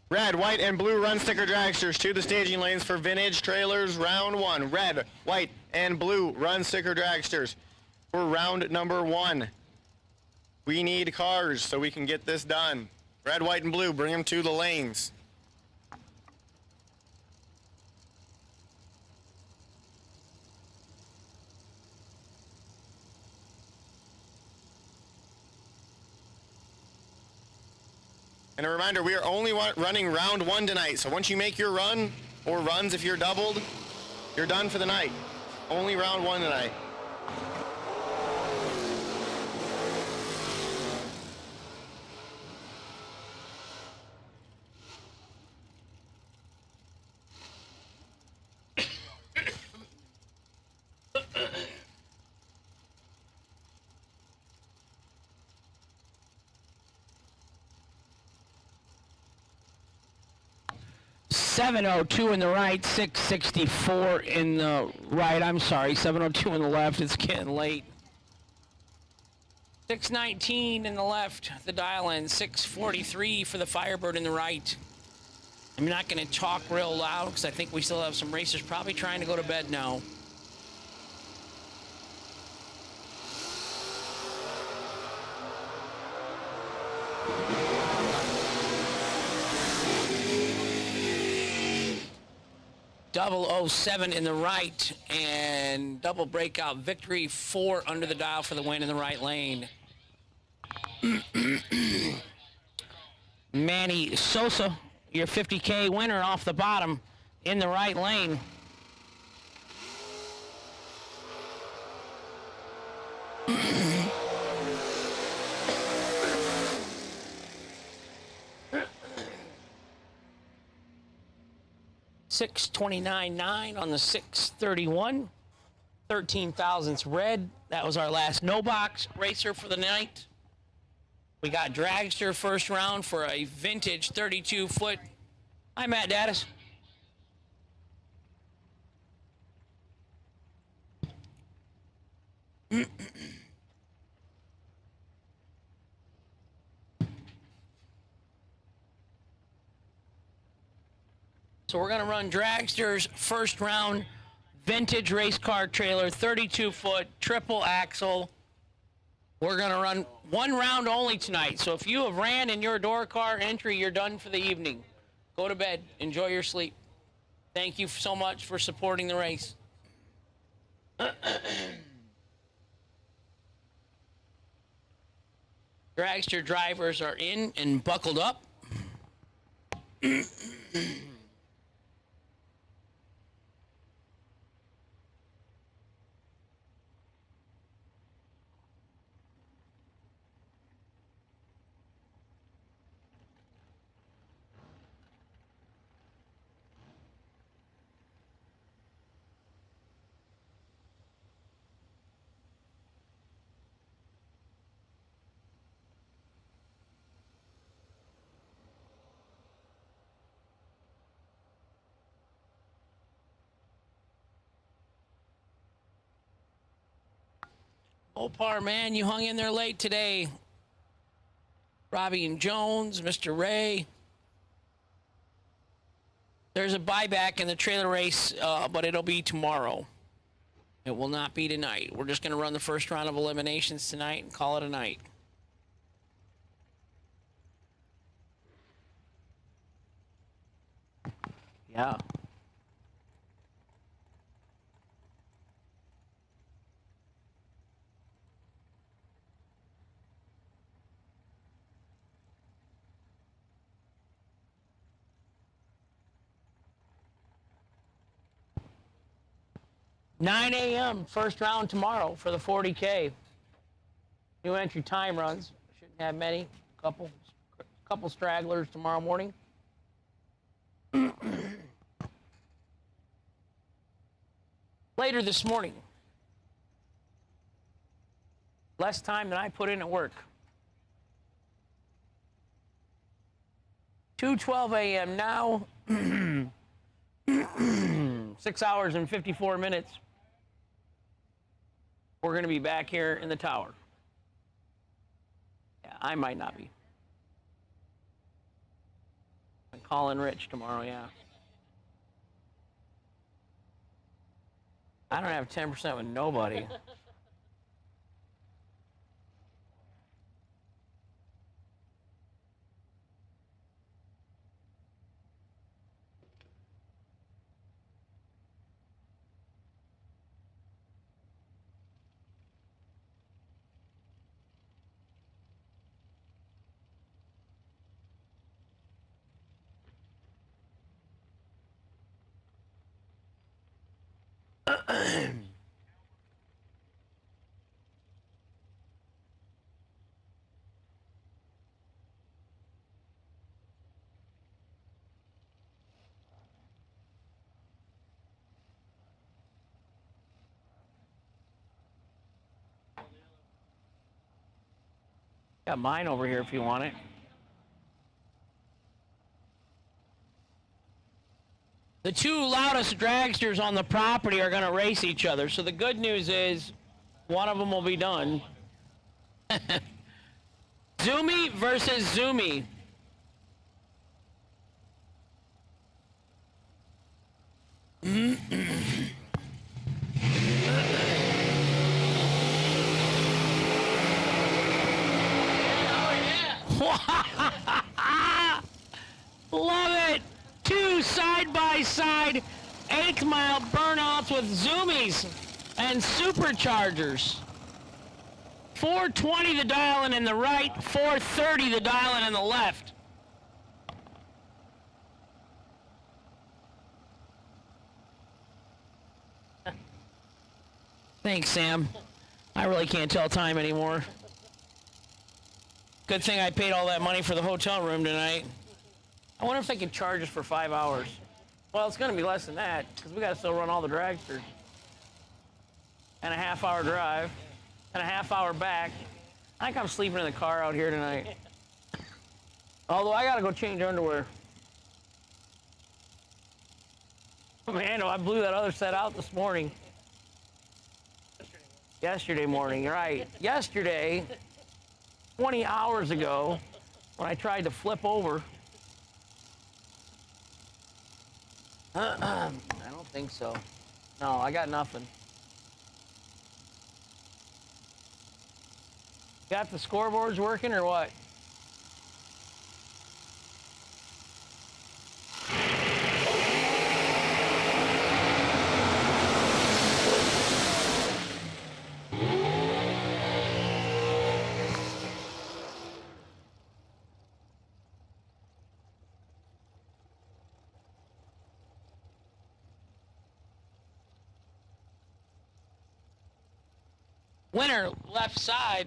Red, white, and blue run sticker dragsters to the staging lanes for vintage trailers round 1. Red, white, and blue run sticker dragsters for round number 1. We need cars so we can get this done. Red, white, and blue, bring them to the lanes. And a reminder, we are only running round 1 tonight. So once you make your run, or runs if you're doubled, you're done for the night. Only round 1 tonight. $702 in the right, 664 in the right. I'm sorry, 702 in the left. It's getting late. 619 in the left, the dial in. 643 for the Firebird in the right. I'm not going to talk real loud because I think we still have some racers probably trying to go to bed now. .007 in the right, and double breakout victory 4 under the dial for the win in the right lane. Manny Sosa, your 50K winner off the bottom in the right lane. $629.9 on the 631. 13 thousandths red. That was our last no box racer for the night. We got Dragster first round for a vintage 32-foot. Hi, Matt Daddis. So we're going to run Dragster's first round vintage race car trailer, 32-foot, triple axle. We're going to run 1 round only tonight. So if you have ran in your door car entry, you're done for the evening. Go to bed. Enjoy your sleep. Thank you so much for supporting the race. Dragster drivers are in and buckled up. Opar, man, you hung in there late today. Robbie and Jones, Mr. Ray. There's a buyback in the trailer race, but it'll be tomorrow. It will not be tonight. We're just going to run the first round of eliminations tonight and call it a night. Yeah. $9 a.m. first round tomorrow for the 40K. New entry time runs. Shouldn't have many. Couple stragglers tomorrow morning. Later this morning. Less time than I put in at work. 2:12 a.m. now. 6 hours and 54 minutes. We're going to be back here in the tower. Yeah, I might not be. I'm calling Rich tomorrow, yeah. I don't have 10% with nobody. Got mine over here if you want it. The two loudest dragsters on the property are going to race each other. So the good news is one of them will be done. Zoomy versus Zoomy. Love it. Two side-by-side 8th mile burnouts with Zoomies and superchargers. 420 the dial in the right, 430 the dial in the left. Thanks, Sam. I really can't tell time anymore. Good thing I paid all that money for the hotel room tonight. I wonder if they could charge us for 5 hours. Well, it's going to be less than that because we got to still run all the dragsters. And a half-hour drive and a half-hour back. I think I'm sleeping in the car out here tonight. Although I got to go change underwear. Man, I blew that other set out this morning. Yesterday morning, right. Yesterday, 20 hours ago, when I tried to flip over. I don't think so. No, I got nothing. Got the scoreboards working or what? Winner, left side.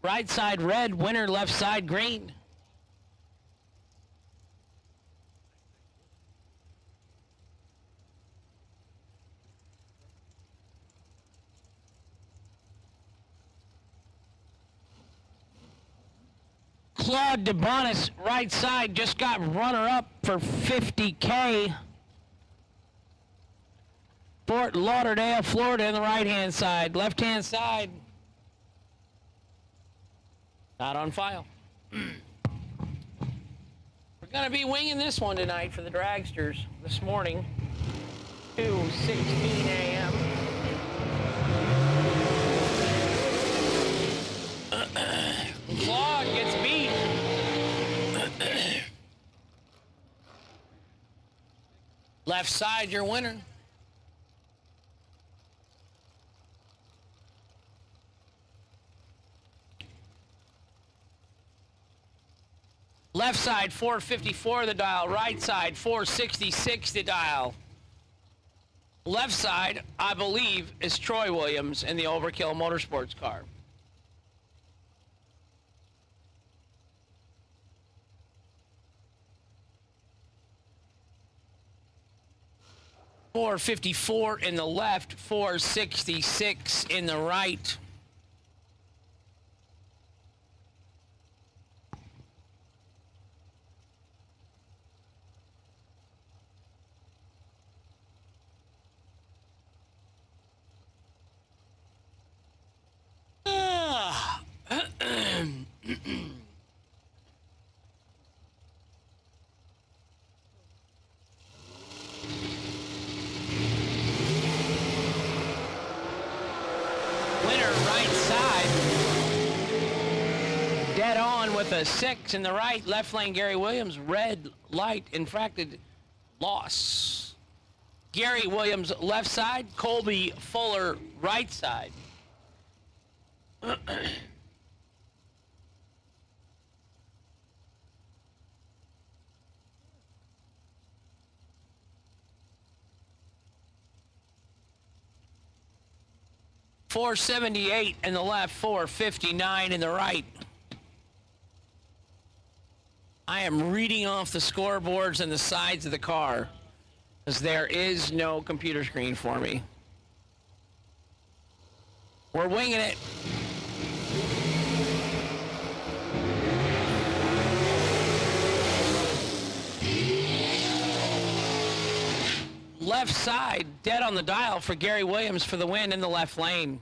Right side red, winner, left side green. Claude DeBonis, right side, just got runner-up for $50K. Fort Lauderdale, Florida, in the right-hand side. Left-hand side, not on file. We're going to be winging this one tonight for the Dragsters this morning, 2:16 a.m. Claude gets beat. Left side, your winner. Left side, 454 the dial. Right side, 466 the dial. Left side, I believe, is Troy Williams in the Overkill Motorsports car. $454 in the left, $466 in the right. Dead on with a 6 in the right. Left lane, Gary Williams. Red light, infracted, loss. Gary Williams, left side. Colby Fuller, right side. $478 in the left, $459 in the right. I am reading off the scoreboards and the sides of the car because there is no computer screen for me. We're winging it. Left side, dead on the dial for Gary Williams for the win in the left lane.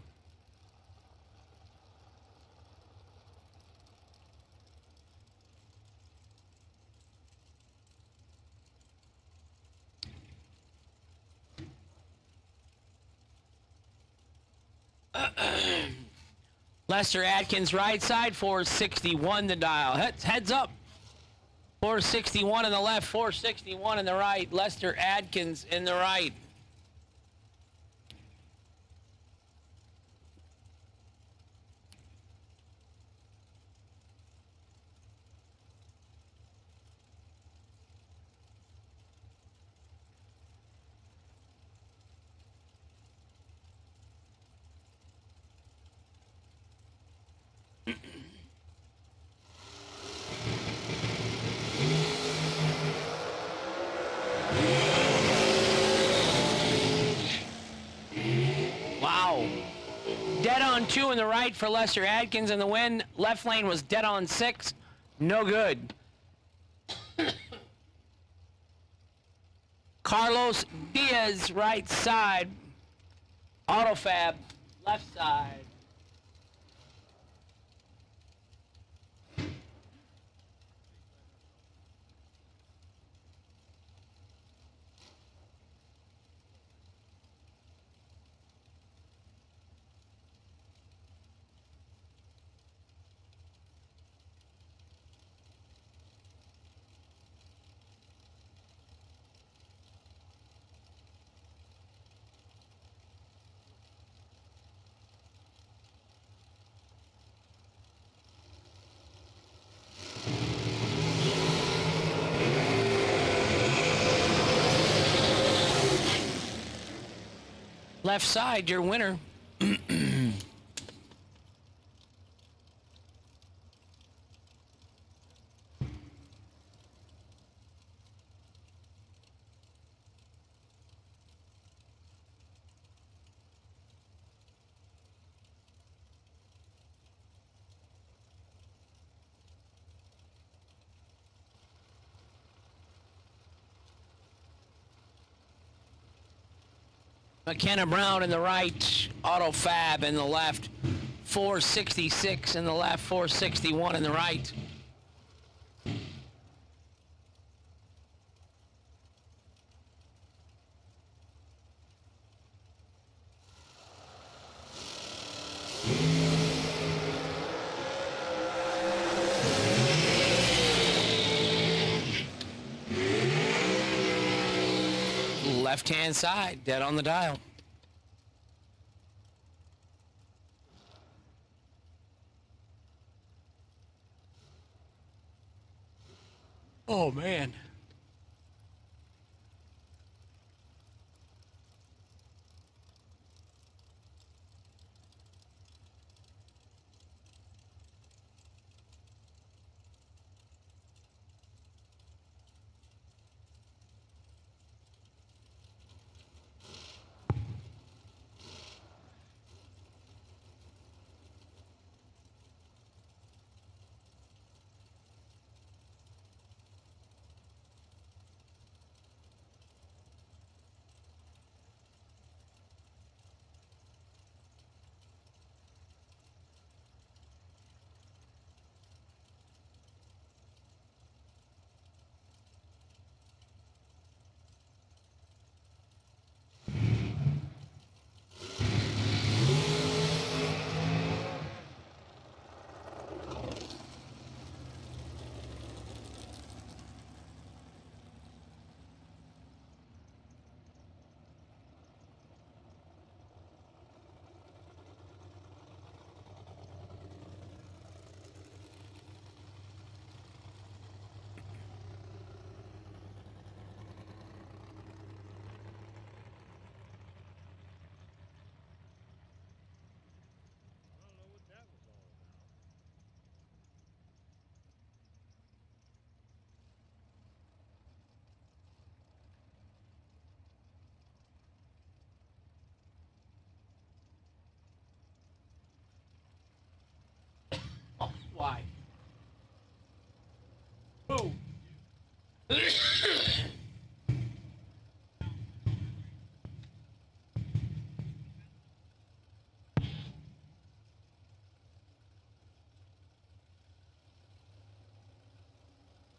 Lester Atkins, right side, 461 the dial. Heads up. 461 in the left, 461 in the right. Lester Adkins in the right. Wow. Dead on 2 in the right for Lester Adkins in the win. Left lane was dead on 6. No good. Carlos Diaz, right side. Autofab, left side. Left side, your winner. McKenna Brown in the right, Auto Fab in the left, 466 in the left, 461 in the right. Left-hand side, dead on the dial. Oh, man. Why? Who? Late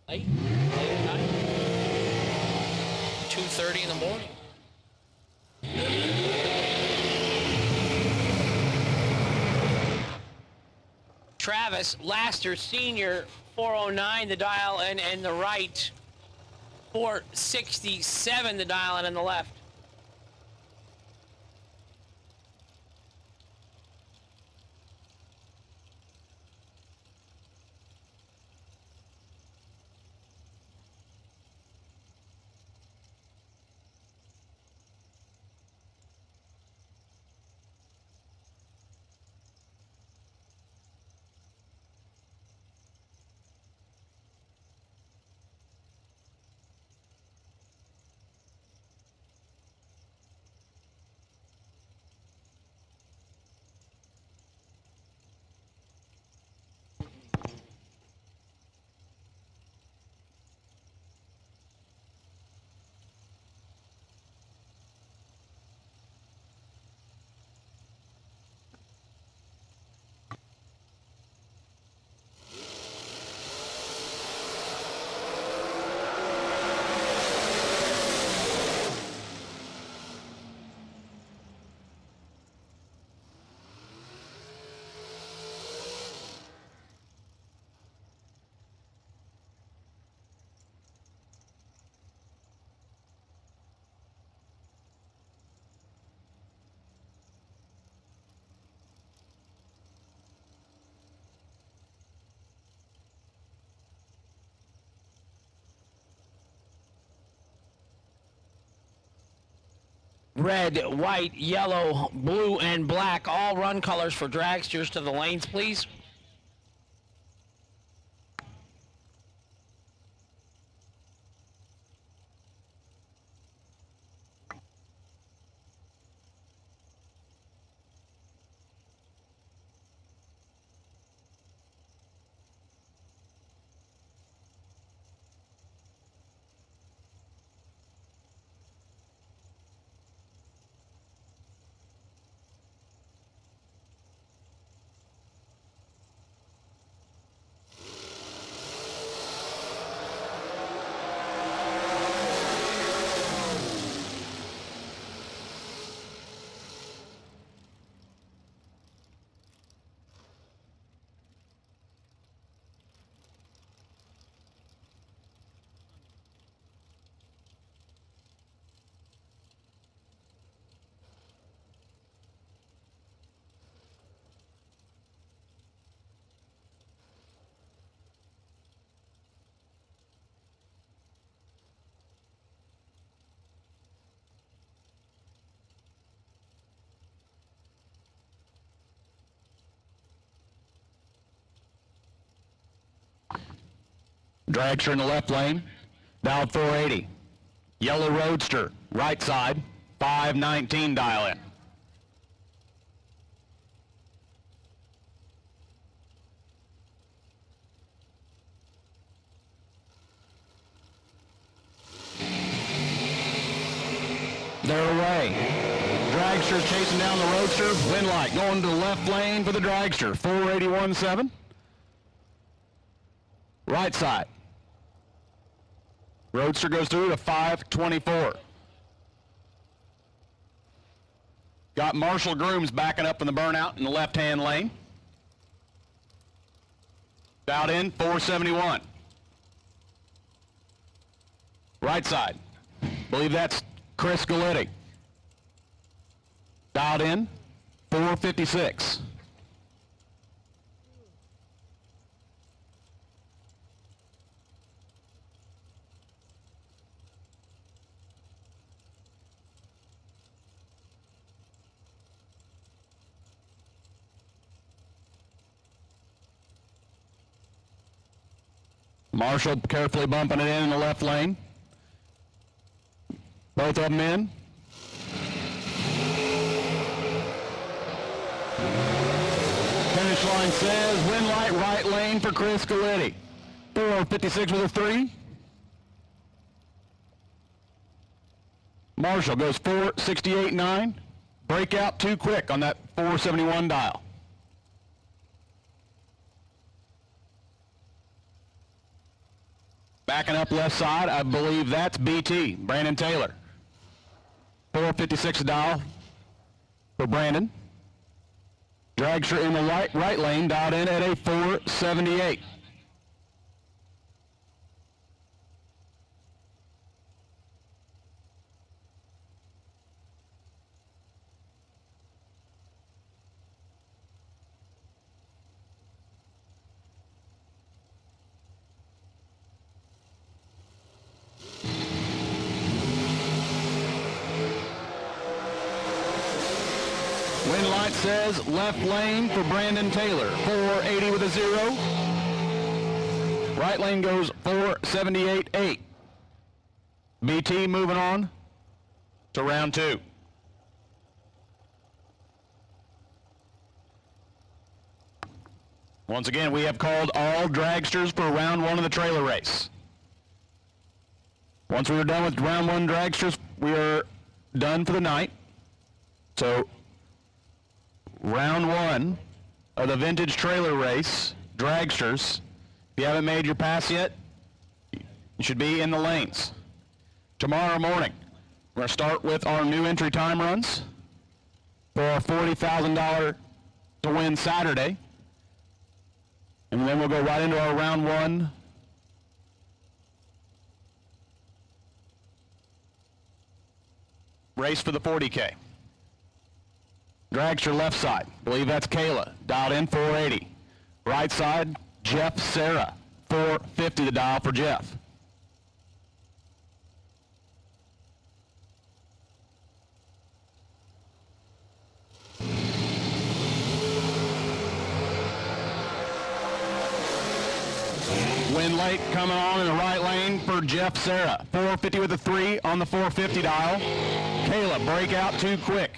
at night. 2:30 in the morning. Travis Laster Sr., 409 the dial, and the right, 467 the dial, and in the left. Red, white, yellow, blue, and black, all run colors for dragsters to the lanes, please. Dragster in the left lane, dialed 480. Yellow Roadster, right side, 519 dial in. They're away. Dragster chasing down the Roadster. Wind light going to the left lane for the Dragster. 481.7. Right side. Roadster goes through to 524. Got Marshall Grooms backing up in the burnout in the left-hand lane. Dialed in, 471. Right side. Believe that's Chris Galletti. Dialed in, 456. Marshall carefully bumping it in the left lane. Both of them in. Finish line says wind light right lane for Chris Galletti. 456 with a 3. Marshall goes 468.9. Breakout too quick on that 471 dial. Backing up left side, I believe that's BT, Brandon Taylor. 456 dial for Brandon. Dragster in the right lane, dialed in at a 478. Wind light says left lane for Brandon Taylor, 480 with a 0. Right lane goes 478.8. BT moving on to round 2. Once again, we have called all dragsters for round 1 of the trailer race. Once we are done with round 1 dragsters, we are done for the night. So round 1 of the vintage trailer race, dragsters. If you haven't made your pass yet, you should be in the lanes. Tomorrow morning, we're going to start with our new entry time runs for our $40,000 to win Saturday. And then we'll go right into our round 1 race for the 40K. Dragster left side, believe that's Kayla, dialed in 480. Right side, Jeff Sarah, 450 the dial for Jeff. Wind light coming on in the right lane for Jeff Sarah, 450 with a 3 on the 450 dial. Kayla, breakout too quick.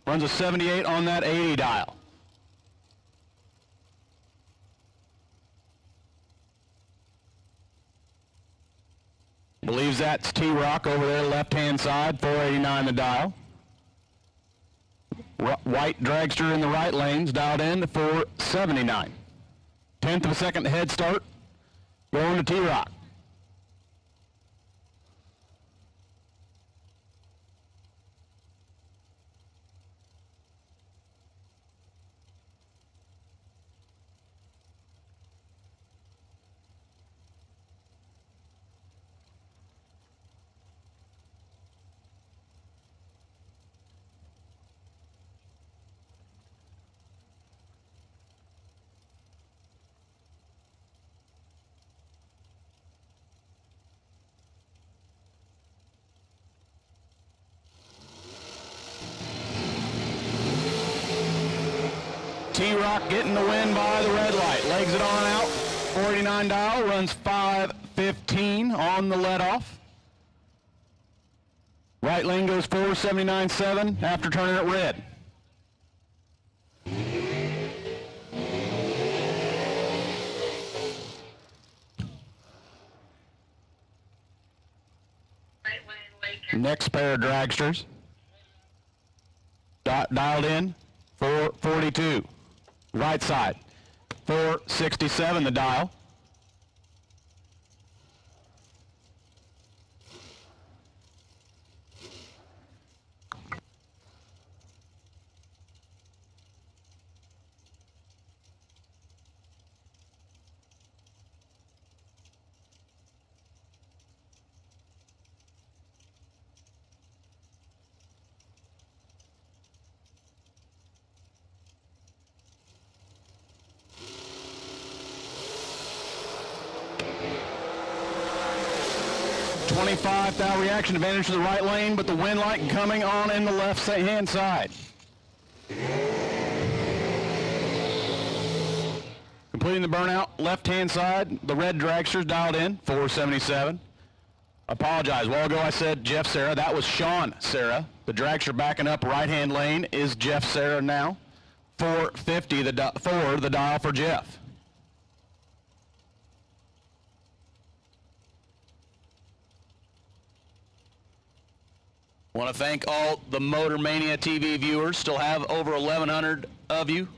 Runs a 78 on that 80 dial. Believes that's T-Rock over there, left-hand side, 489 the dial. White dragster in the right lanes, dialed in to 479. 10th of a second head start, going to T-Rock. T-Rock getting the win by the red light. Legs it on out. 489 dial runs 515 on the let off. Right lane goes 479.7 after turning it red. Next pair of dragsters. Dialed in, 442. Right side, 467 the dial. Thou reaction advantage to the right lane, but the wind light coming on in the left hand side. Completing the burnout, left hand side, the red dragster's dialed in, 477. Apologize, a while ago I said Jeff Serra, that was Sean Serra. The dragster backing up right hand lane is Jeff Serra now. 450 the dial for Jeff. Want to thank all the Motor Mania TV viewers. Still have over 1,100 of you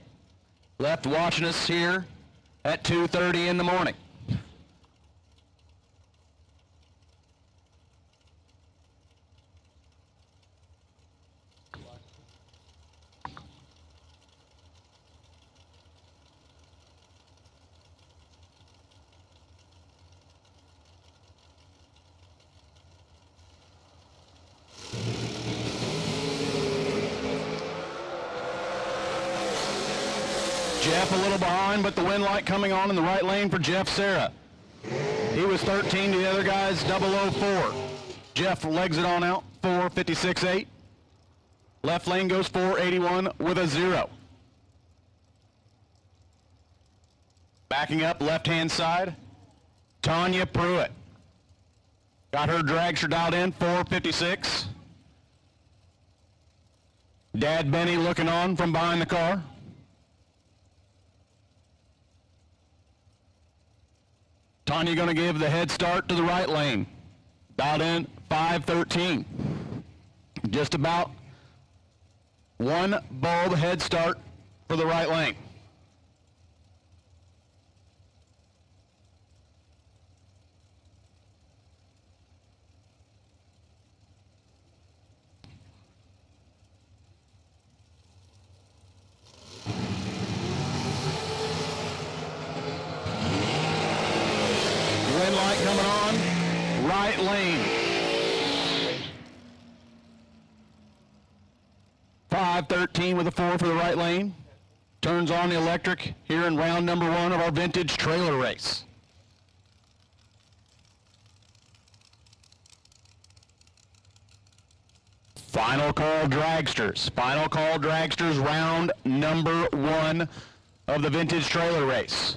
left watching us here at 2:30 in the morning. Jeff a little behind, but the wind light coming on in the right lane for Jeff Serra. He was 13 to the other guys, 004. Jeff legs it on out, 456.8. Left lane goes 481 with a 0. Backing up left-hand side, Tanya Pruitt. Got her dragster dialed in, 456. Dad Benny looking on from behind the car. Tanya going to give the head start to the right lane. Dialed in 513. Just about one bulb head start for the right lane. Wind light coming on, right lane. 513 with a 4 for the right lane. Turns on the electric here in round number 1 of our vintage trailer race. Final call dragsters. Final call dragsters, round number 1 of the vintage trailer race.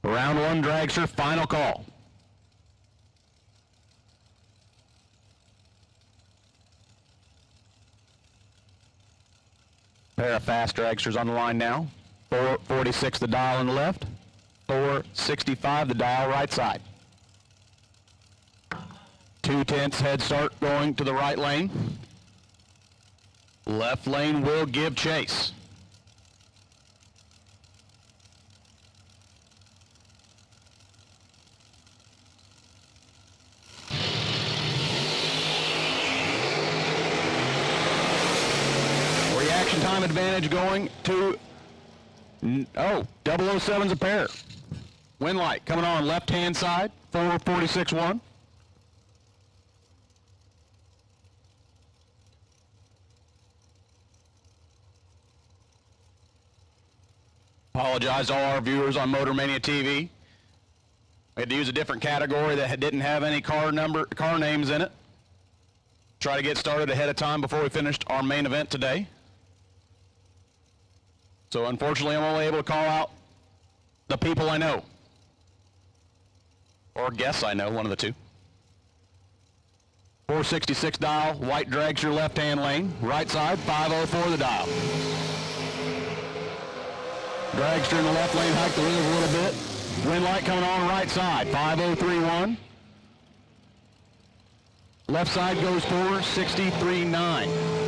Round 1 dragster, final call. Pair of fast dragsters on the line now. 446 the dial on the left, 465 the dial right side. 2/10 head start going to the right lane. Left lane will give chase. Reaction time advantage going to, 007's a pair. Wind light coming on left hand side, 446-1. Apologize to all our viewers on Motor Mania TV. We had to use a different category that didn't have any car names in it. Try to get started ahead of time before we finished our main event today. So unfortunately, I'm only able to call out the people I know. Or guess I know, one of the two. 466 dial, white Dragster left-hand lane, right side, 504 the dial. Dragster in the left lane, hike the wheels a little bit. Wind light coming on right side, 5031. Left side goes 463.9.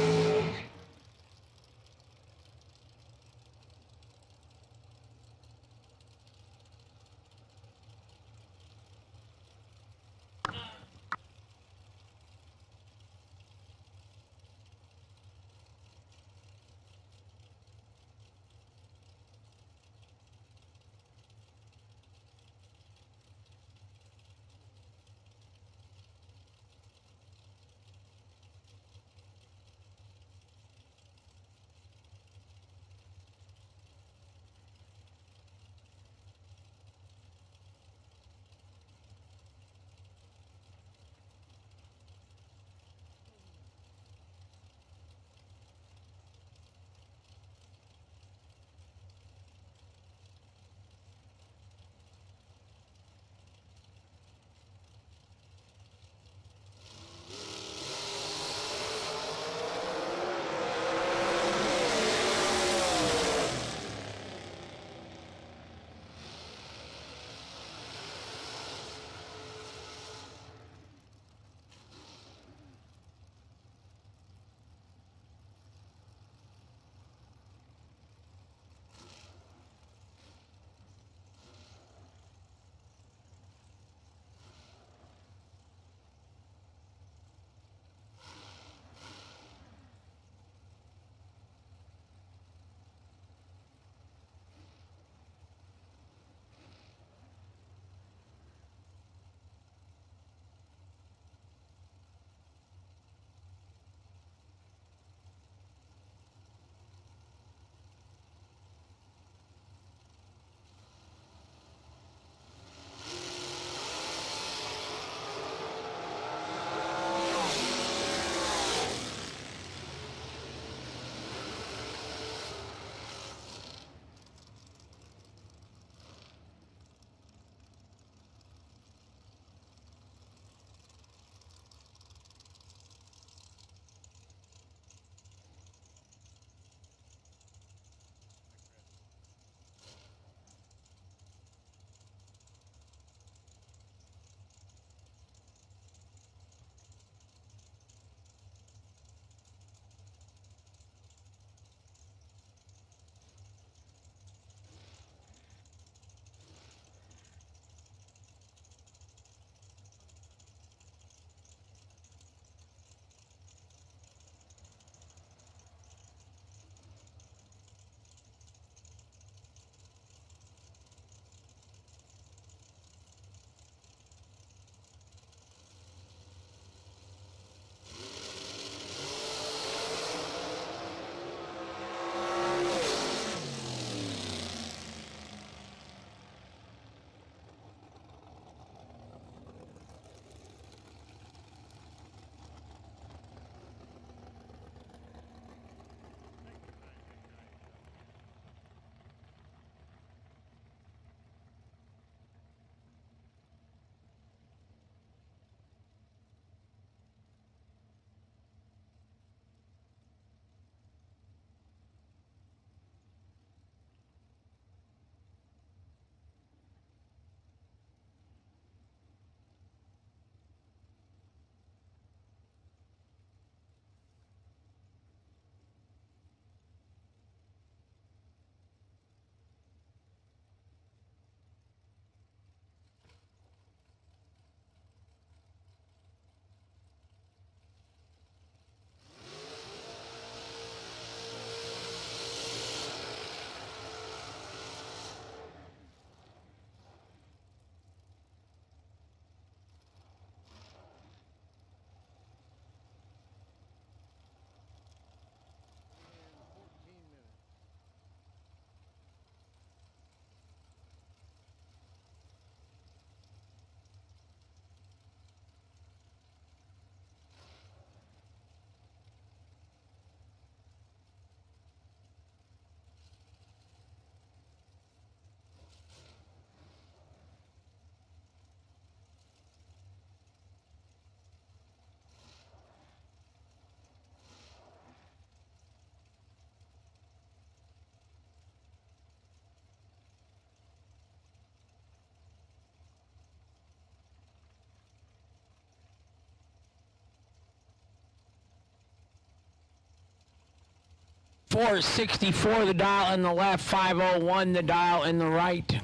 464 the dial in the left, 501 the dial in the right.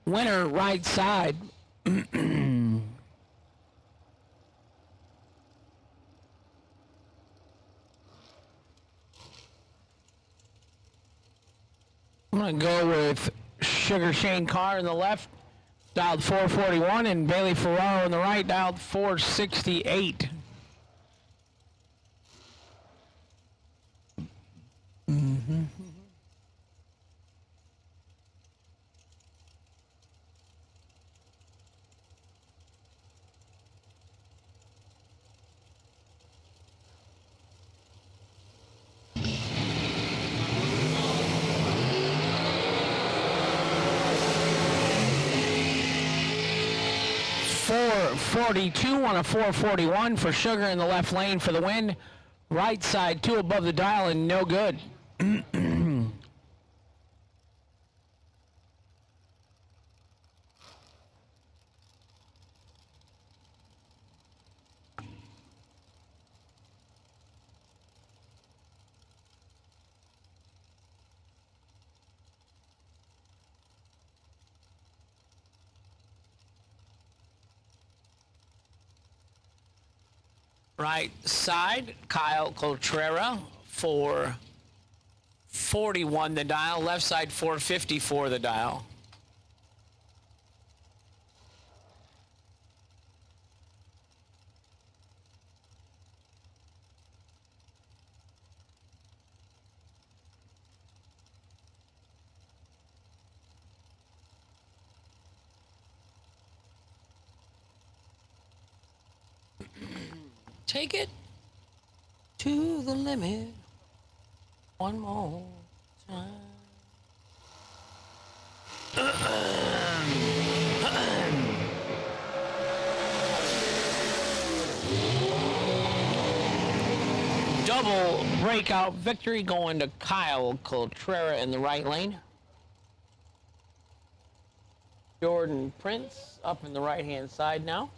Winner right side. I'm going to go with Sugar Shane Carr in the left, dialed 441, and Bailey Ferraro in the right, dialed 468. .442 on a 441 for Sugar in the left lane for the win. Right side, 2 above the dial and no good. Right side, Kyle Coltrera, 441 the dial. Left side, 454 the dial. Take it to the limit one more time. Double breakout victory going to Kyle Coltrera in the right lane. Jordan Prince up in the right-hand side now.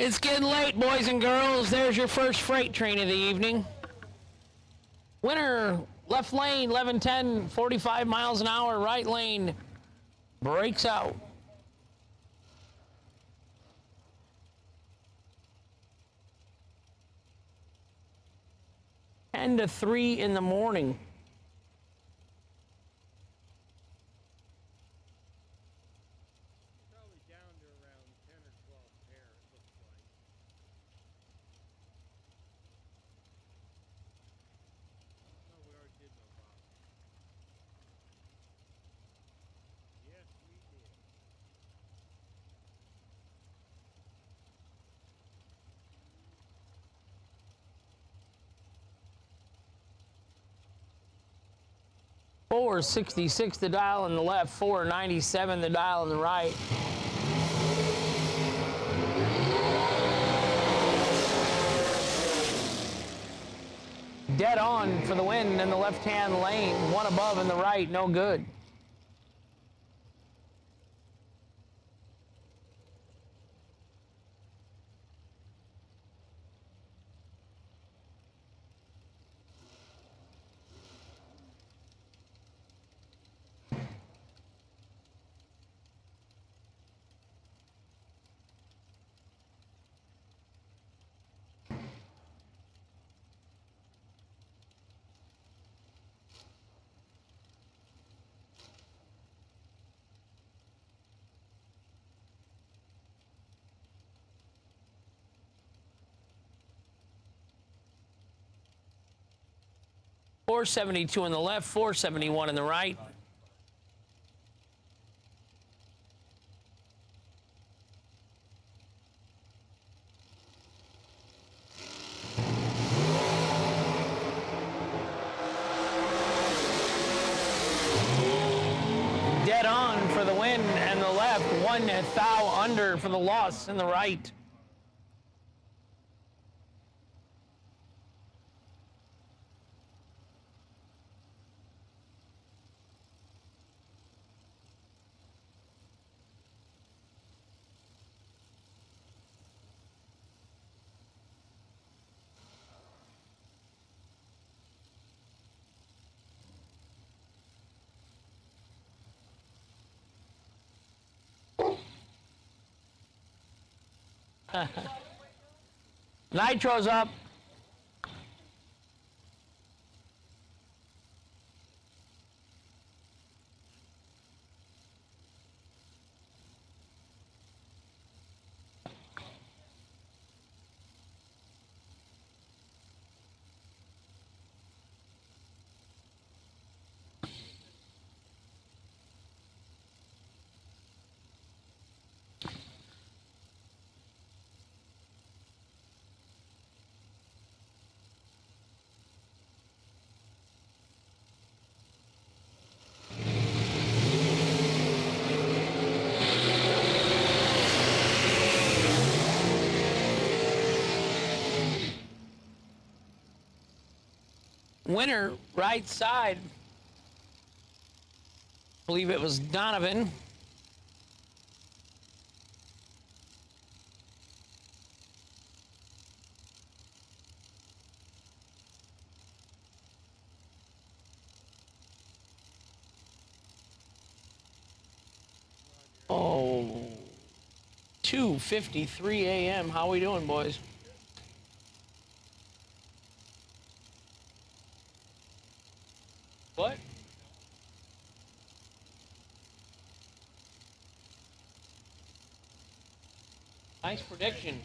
It's getting late, boys and girls. There's your first freight train of the evening. Winner, left lane, 1110, 45 miles an hour, right lane, breaks out. Ten to 3 in the morning. .466 the dial on the left, 497 the dial on the right. Dead on for the win in the left-hand lane, one above in the right, no good. .472 on the left, 471 on the right. Dead on for the win and the left, 1 thou under for the loss in the right. Nitro's up. Winner, right side. I believe it was Donovan. Oh, 2:53 a.m. How we doing, boys? What? Nice prediction.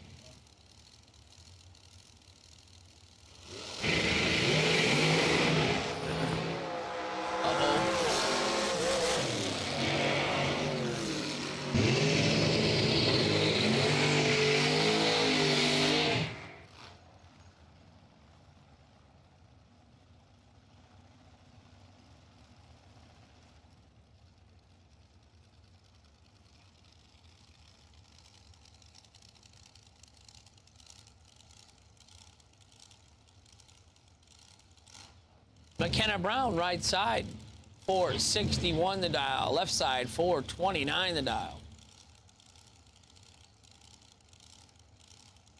McKenna Brown, right side, 461 the dial. Left side, 429 the dial.